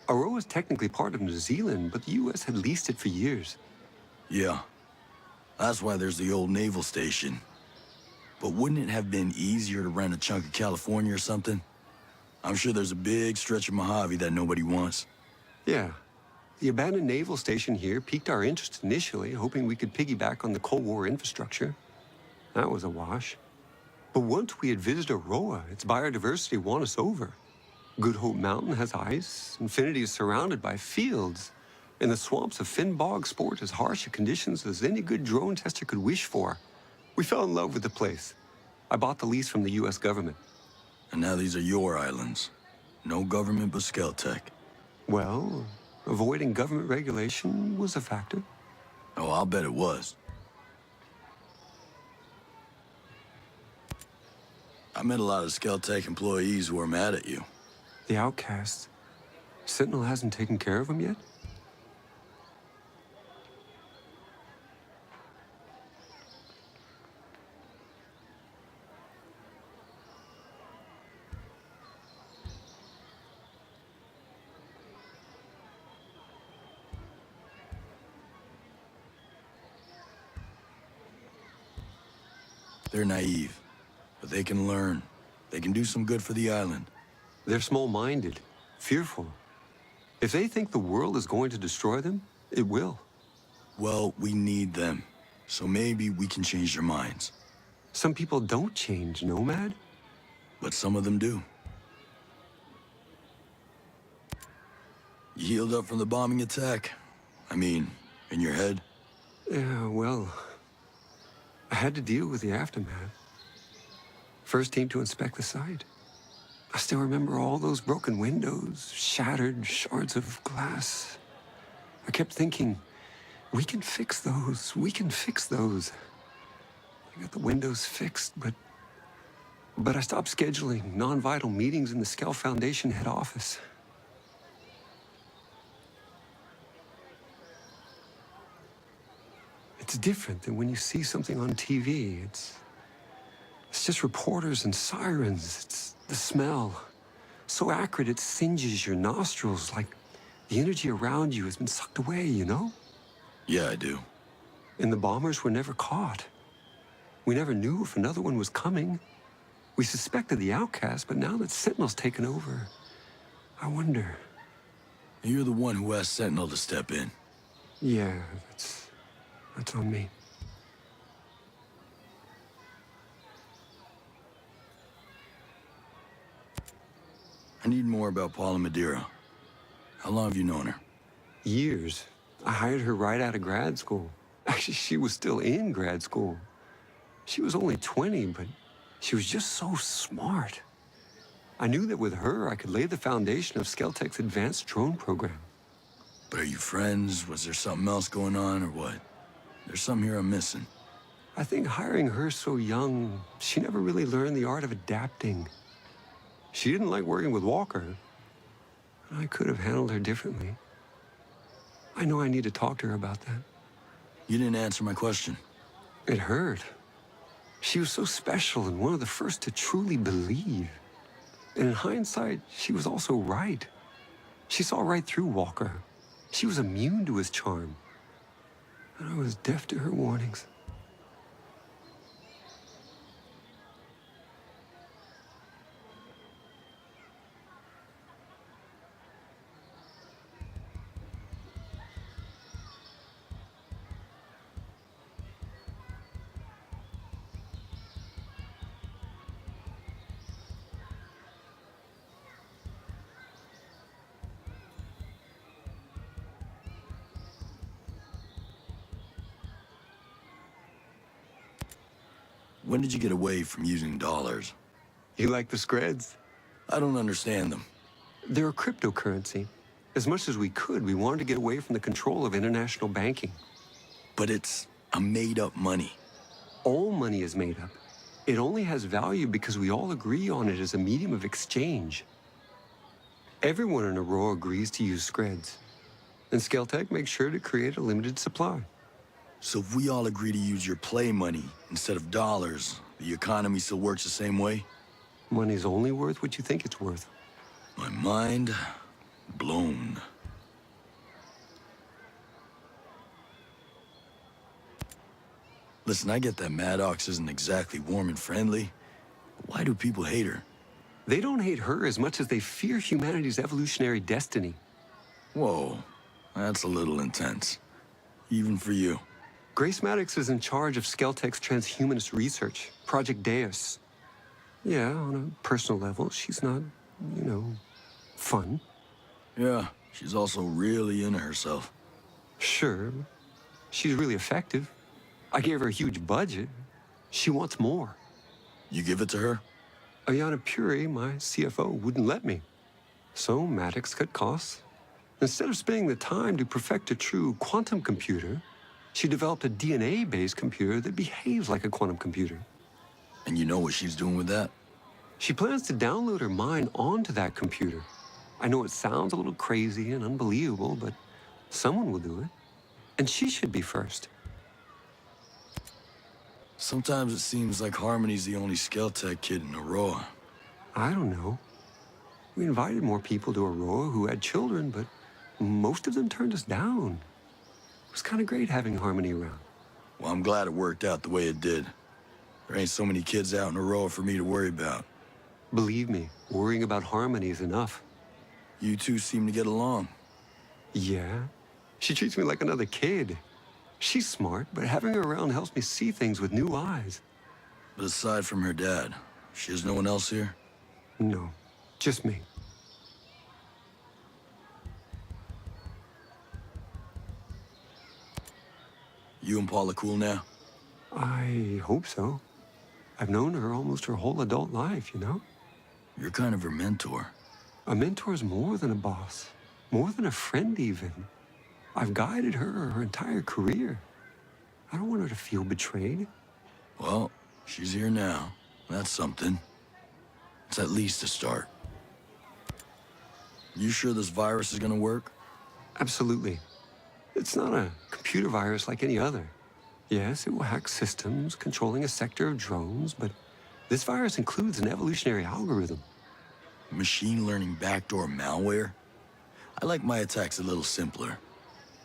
Aroa is technically part of New Zealand, but the U.S. had leased it for years. Yeah. That's why there's the old naval station. But wouldn't it have been easier to rent a chunk of California or something? I'm sure there's a big stretch of Mojave that nobody wants. Yeah. The abandoned naval station here piqued our interest initially, hoping we could piggyback on the Cold War infrastructure. That was a wash. But once we had visited Aroa, its biodiversity won us over. Good Hope Mountain has ice, Infinity is surrounded by fields, and the swamps of Finnbog sport as harsh a conditions as any good drone tester could wish for. We fell in love with the place. I bought the lease from the U.S. government. And now these are your islands. No government but Skeltech. Well, avoiding government regulation was a factor. Oh, I'll bet it was. I met a lot of Skeltech employees who are mad at you. The outcasts. Sentinel hasn't taken care of them yet? They're naive, but they can learn. They can do some good for the island. They're small-minded, fearful. If they think the world is going to destroy them, it will. Well, we need them, so maybe we can change their minds. Some people don't change, Nomad. But some of them do. You healed up from the bombing attack? I mean, in your head? Yeah, well, I had to deal with the aftermath. First team to inspect the site. I still remember all those broken windows, shattered shards of glass. I kept thinking, we can fix those, we can fix those. I got the windows fixed, but I stopped scheduling non-vital meetings in the Skell Foundation head office. It's different than when you see something on TV. It's just reporters and sirens. It's the smell. So acrid it singes your nostrils, like the energy around you has been sucked away, you know? Yeah, I do. And the bombers were never caught. We never knew if another one was coming. We suspected the outcast, but now that Sentinel's taken over, I wonder. You're the one who asked Sentinel to step in. Yeah, that's on me. I need more about Paula Madeira. How long have you known her? Years. I hired her right out of grad school. Actually, she was still in grad school. She was only 20, but she was just so smart. I knew that with her, I could lay the foundation of Skeltech's advanced drone program. But are you friends? Was there something else going on, or what? There's something here I'm missing. I think hiring her so young, she never really learned the art of adapting. She didn't like working with Walker. I could have handled her differently. I know I need to talk to her about that. You didn't answer my question. It hurt. She was so special and one of the first to truly believe. And in hindsight, she was also right. She saw right through Walker. She was immune to his charm. And I was deaf to her warnings. When did you get away from using dollars? You like the Screds? I don't understand them. They're a cryptocurrency. As much as we could, we wanted to get away from the control of international banking. But it's a made-up money. All money is made up. It only has value because we all agree on it as a medium of exchange. Everyone in Aurora agrees to use Screds. And Skeltech makes sure to create a limited supply. So if we all agree to use your play money instead of dollars, the economy still works the same way? Money's only worth what you think it's worth. My mind blown. Listen, I get that Maddox isn't exactly warm and friendly. But why do people hate her? They don't hate her as much as they fear humanity's evolutionary destiny. Whoa, that's a little intense. Even for you. Grace Maddox is in charge of Skeltech's transhumanist research, Project Deus. Yeah, on a personal level, she's not, fun. Yeah, she's also really into herself. Sure, she's really effective. I gave her a huge budget. She wants more. You give it to her? Ayana Puri, my CFO, wouldn't let me. So Maddox cut costs. Instead of spending the time to perfect a true quantum computer, she developed a DNA-based computer that behaves like a quantum computer. And you know what she's doing with that? She plans to download her mind onto that computer. I know it sounds a little crazy and unbelievable, but someone will do it. And she should be first. Sometimes it seems like Harmony's the only Skeltech kid in Aurora. I don't know. We invited more people to Aurora who had children, but most of them turned us down. It was kind of great having Harmony around. Well, I'm glad it worked out the way it did. There ain't so many kids out in Aurora for me to worry about. Believe me, worrying about Harmony is enough. You two seem to get along. Yeah. She treats me like another kid. She's smart, but having her around helps me see things with new eyes. But aside from her dad, she has no one else here? No, just me. You and Paula cool now? I hope so. I've known her almost her whole adult life, you know? You're kind of her mentor. A mentor's more than a boss, more than a friend even. I've guided her entire career. I don't want her to feel betrayed. Well, she's here now. That's something. It's at least a start. You sure this virus is gonna work? Absolutely. It's not a computer virus like any other. Yes, it will hack systems, controlling a sector of drones, but this virus includes an evolutionary algorithm. Machine learning backdoor malware? I like my attacks a little simpler.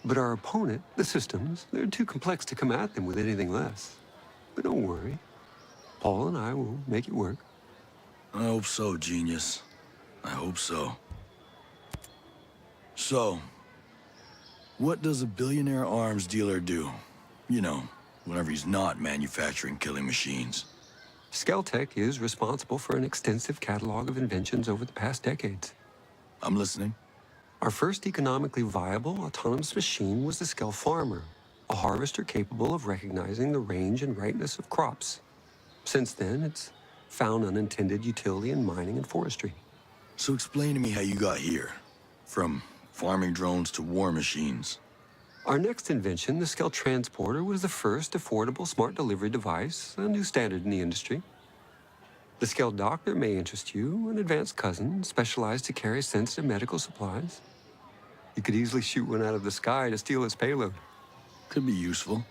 But our opponent, the systems, they're too complex to come at them with anything less. But don't worry. Paul and I will make it work. I hope so, genius. I hope so. So, what does a billionaire arms dealer do? You know, whenever he's not manufacturing killing machines. Skeltech is responsible for an extensive catalog of inventions over the past decades. I'm listening. Our first economically viable autonomous machine was the Skel Farmer, a harvester capable of recognizing the range and ripeness of crops. Since then, it's found unintended utility in mining and forestry. So explain to me how you got here. From farming drones to war machines. Our next invention, the Skel Transporter, was the first affordable smart delivery device, a new standard in the industry. The Skel Doctor may interest you, an advanced cousin specialized to carry sensitive medical supplies. You could easily shoot one out of the sky to steal its payload. Could be useful.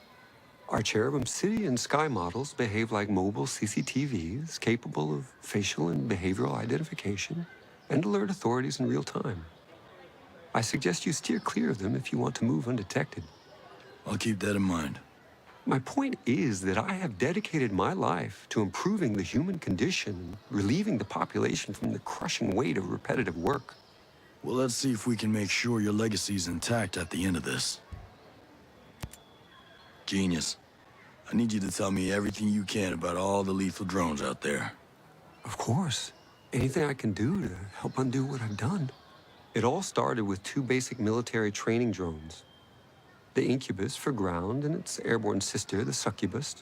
Our Cherubim City and Sky models behave like mobile CCTVs, capable of facial and behavioral identification, and alert authorities in real time. I suggest you steer clear of them if you want to move undetected. I'll keep that in mind. My point is that I have dedicated my life to improving the human condition and relieving the population from the crushing weight of repetitive work. Well, let's see if we can make sure your legacy's intact at the end of this. Genius. I need you to tell me everything you can about all the lethal drones out there. Of course. Anything I can do to help undo what I've done. It all started with two basic military training drones. The Incubus for ground and its airborne sister, the Succubus.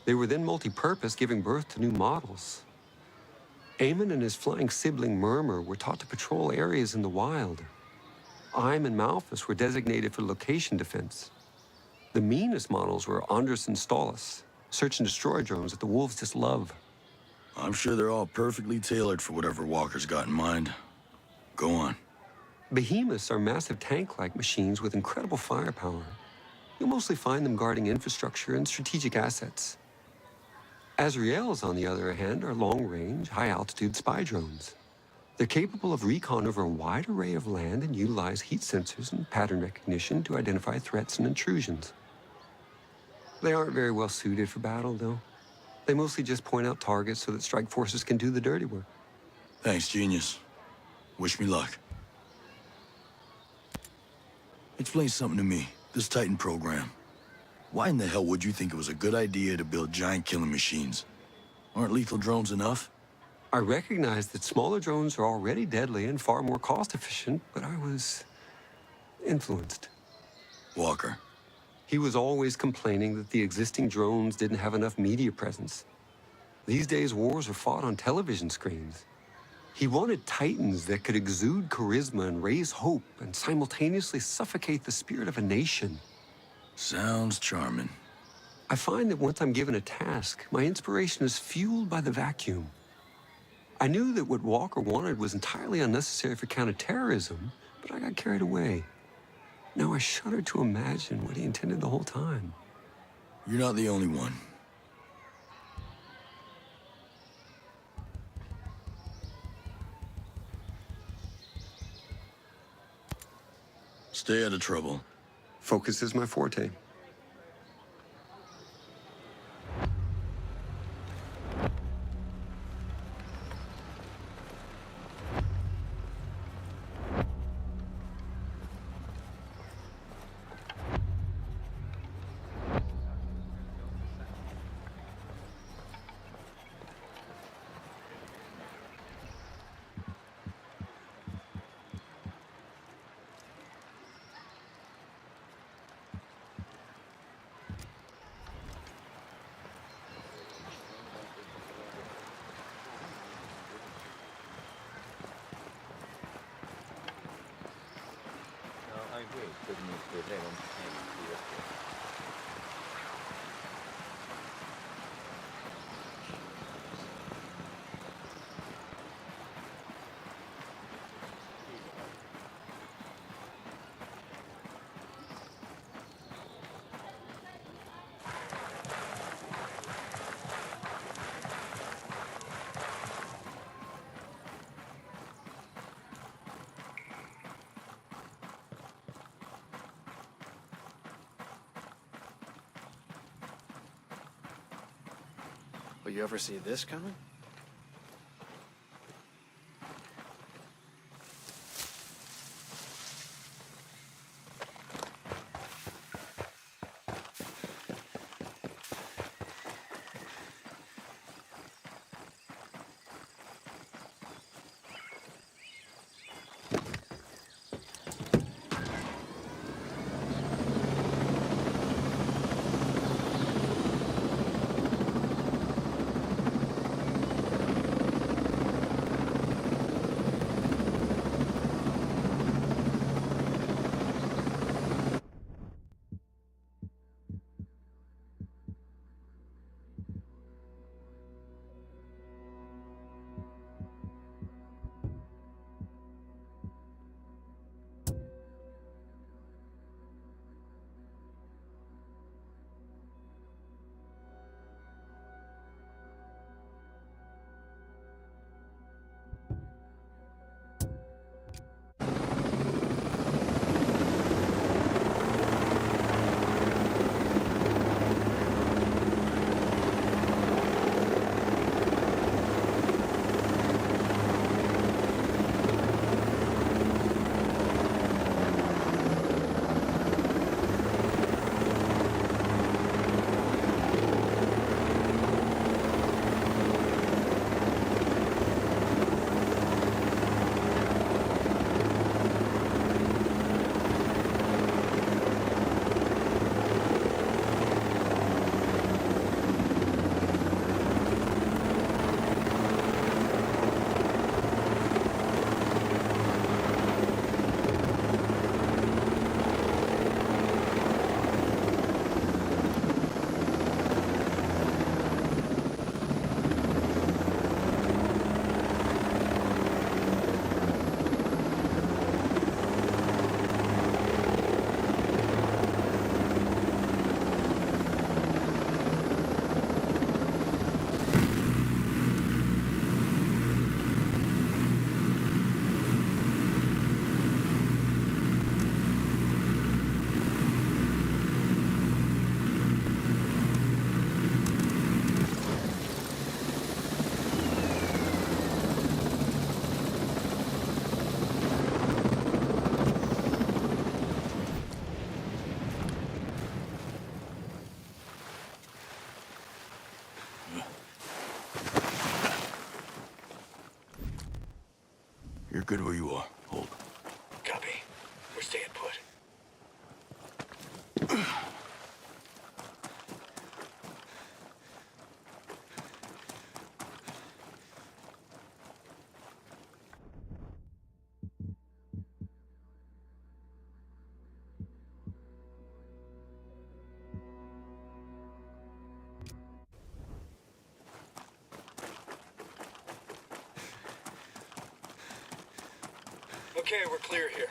They were then multi-purpose, giving birth to new models. Eamon and his flying sibling Murmur were taught to patrol areas in the wild. Ime and Malphus were designated for location defense. The meanest models were Andrus and Stalas, search and destroy drones that the wolves just love. I'm sure they're all perfectly tailored for whatever Walker's got in mind. Go on. Behemoths are massive tank-like machines with incredible firepower. You'll mostly find them guarding infrastructure and strategic assets. Azraels, on the other hand, are long-range, high-altitude spy drones. They're capable of recon over a wide array of land and utilize heat sensors and pattern recognition to identify threats and intrusions. They aren't very well suited for battle, though. They mostly just point out targets so that strike forces can do the dirty work. Thanks, genius. Wish me luck. Explain something to me, this Titan program. Why in the hell would you think it was a good idea to build giant killing machines? Aren't lethal drones enough? I recognize that smaller drones are already deadly and far more cost-efficient, but I was influenced. Walker. He was always complaining that the existing drones didn't have enough media presence. These days, wars are fought on television screens. He wanted Titans that could exude charisma and raise hope and simultaneously suffocate the spirit of a nation. Sounds charming. I find that once I'm given a task, my inspiration is fueled by the vacuum. I knew that what Walker wanted was entirely unnecessary for counterterrorism, but I got carried away. Now I shudder to imagine what he intended the whole time. You're not the only one. Stay out of trouble. Focus is my forte. Will you ever see this coming? You're good where you are. Hold. Copy. We're staying put. Okay, we're clear here.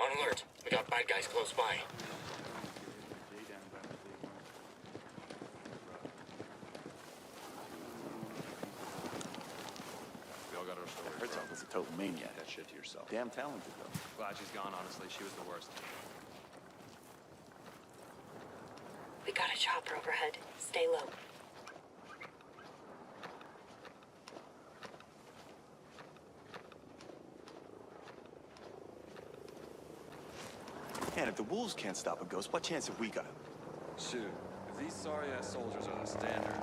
On alert. We got bad guys close by. Herzog was a total maniac. That shit to yourself. Damn talented, though. Glad she's gone, honestly. She was the worst. We got a chopper overhead. Stay low. Man, if the wolves can't stop a ghost, what chance have we got? Shoot, if these sorry-ass soldiers are the standard,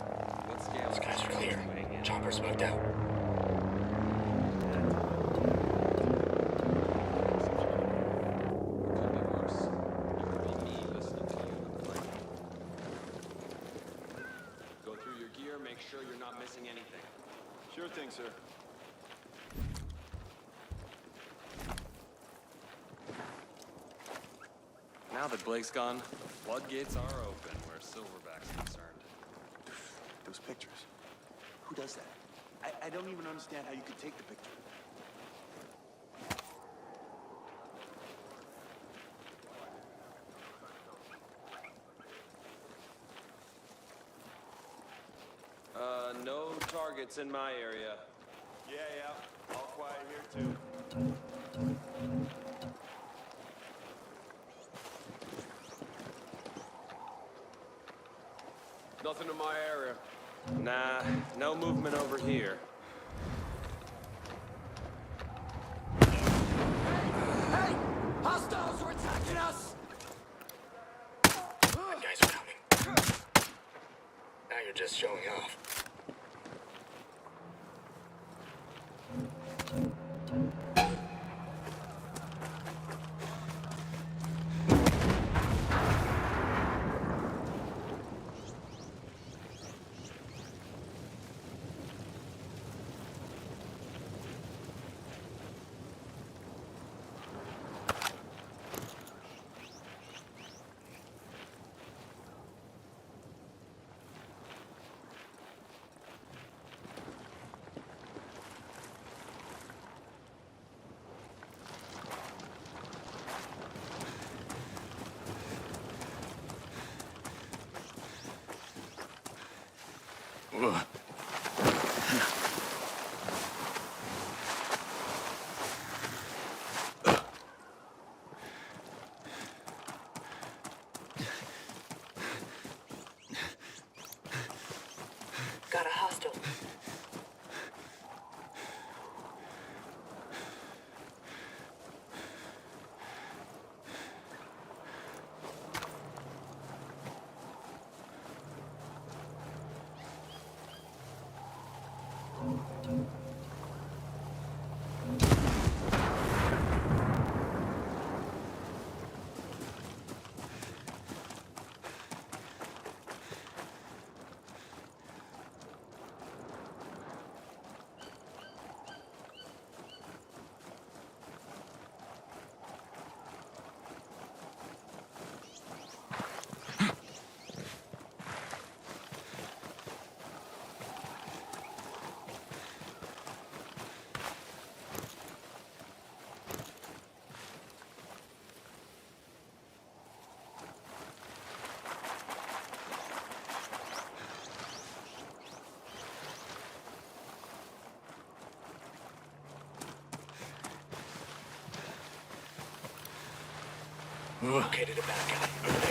what scale? These guys are clear. Chopper smoked out. Go through your gear, make sure you're not missing anything. Sure thing, sir. Now that Blake's gone, the floodgates are open where Silverback's concerned. Those pictures. Who does that? I don't even understand how you could take the picture. No targets in my area. Yeah. All quiet here, too. Nothing in my area. Nah, no movement over here. Hey! Hostiles are attacking us! Bad guys are coming. Now you're just showing off. Got a hostile. Located a bad guy.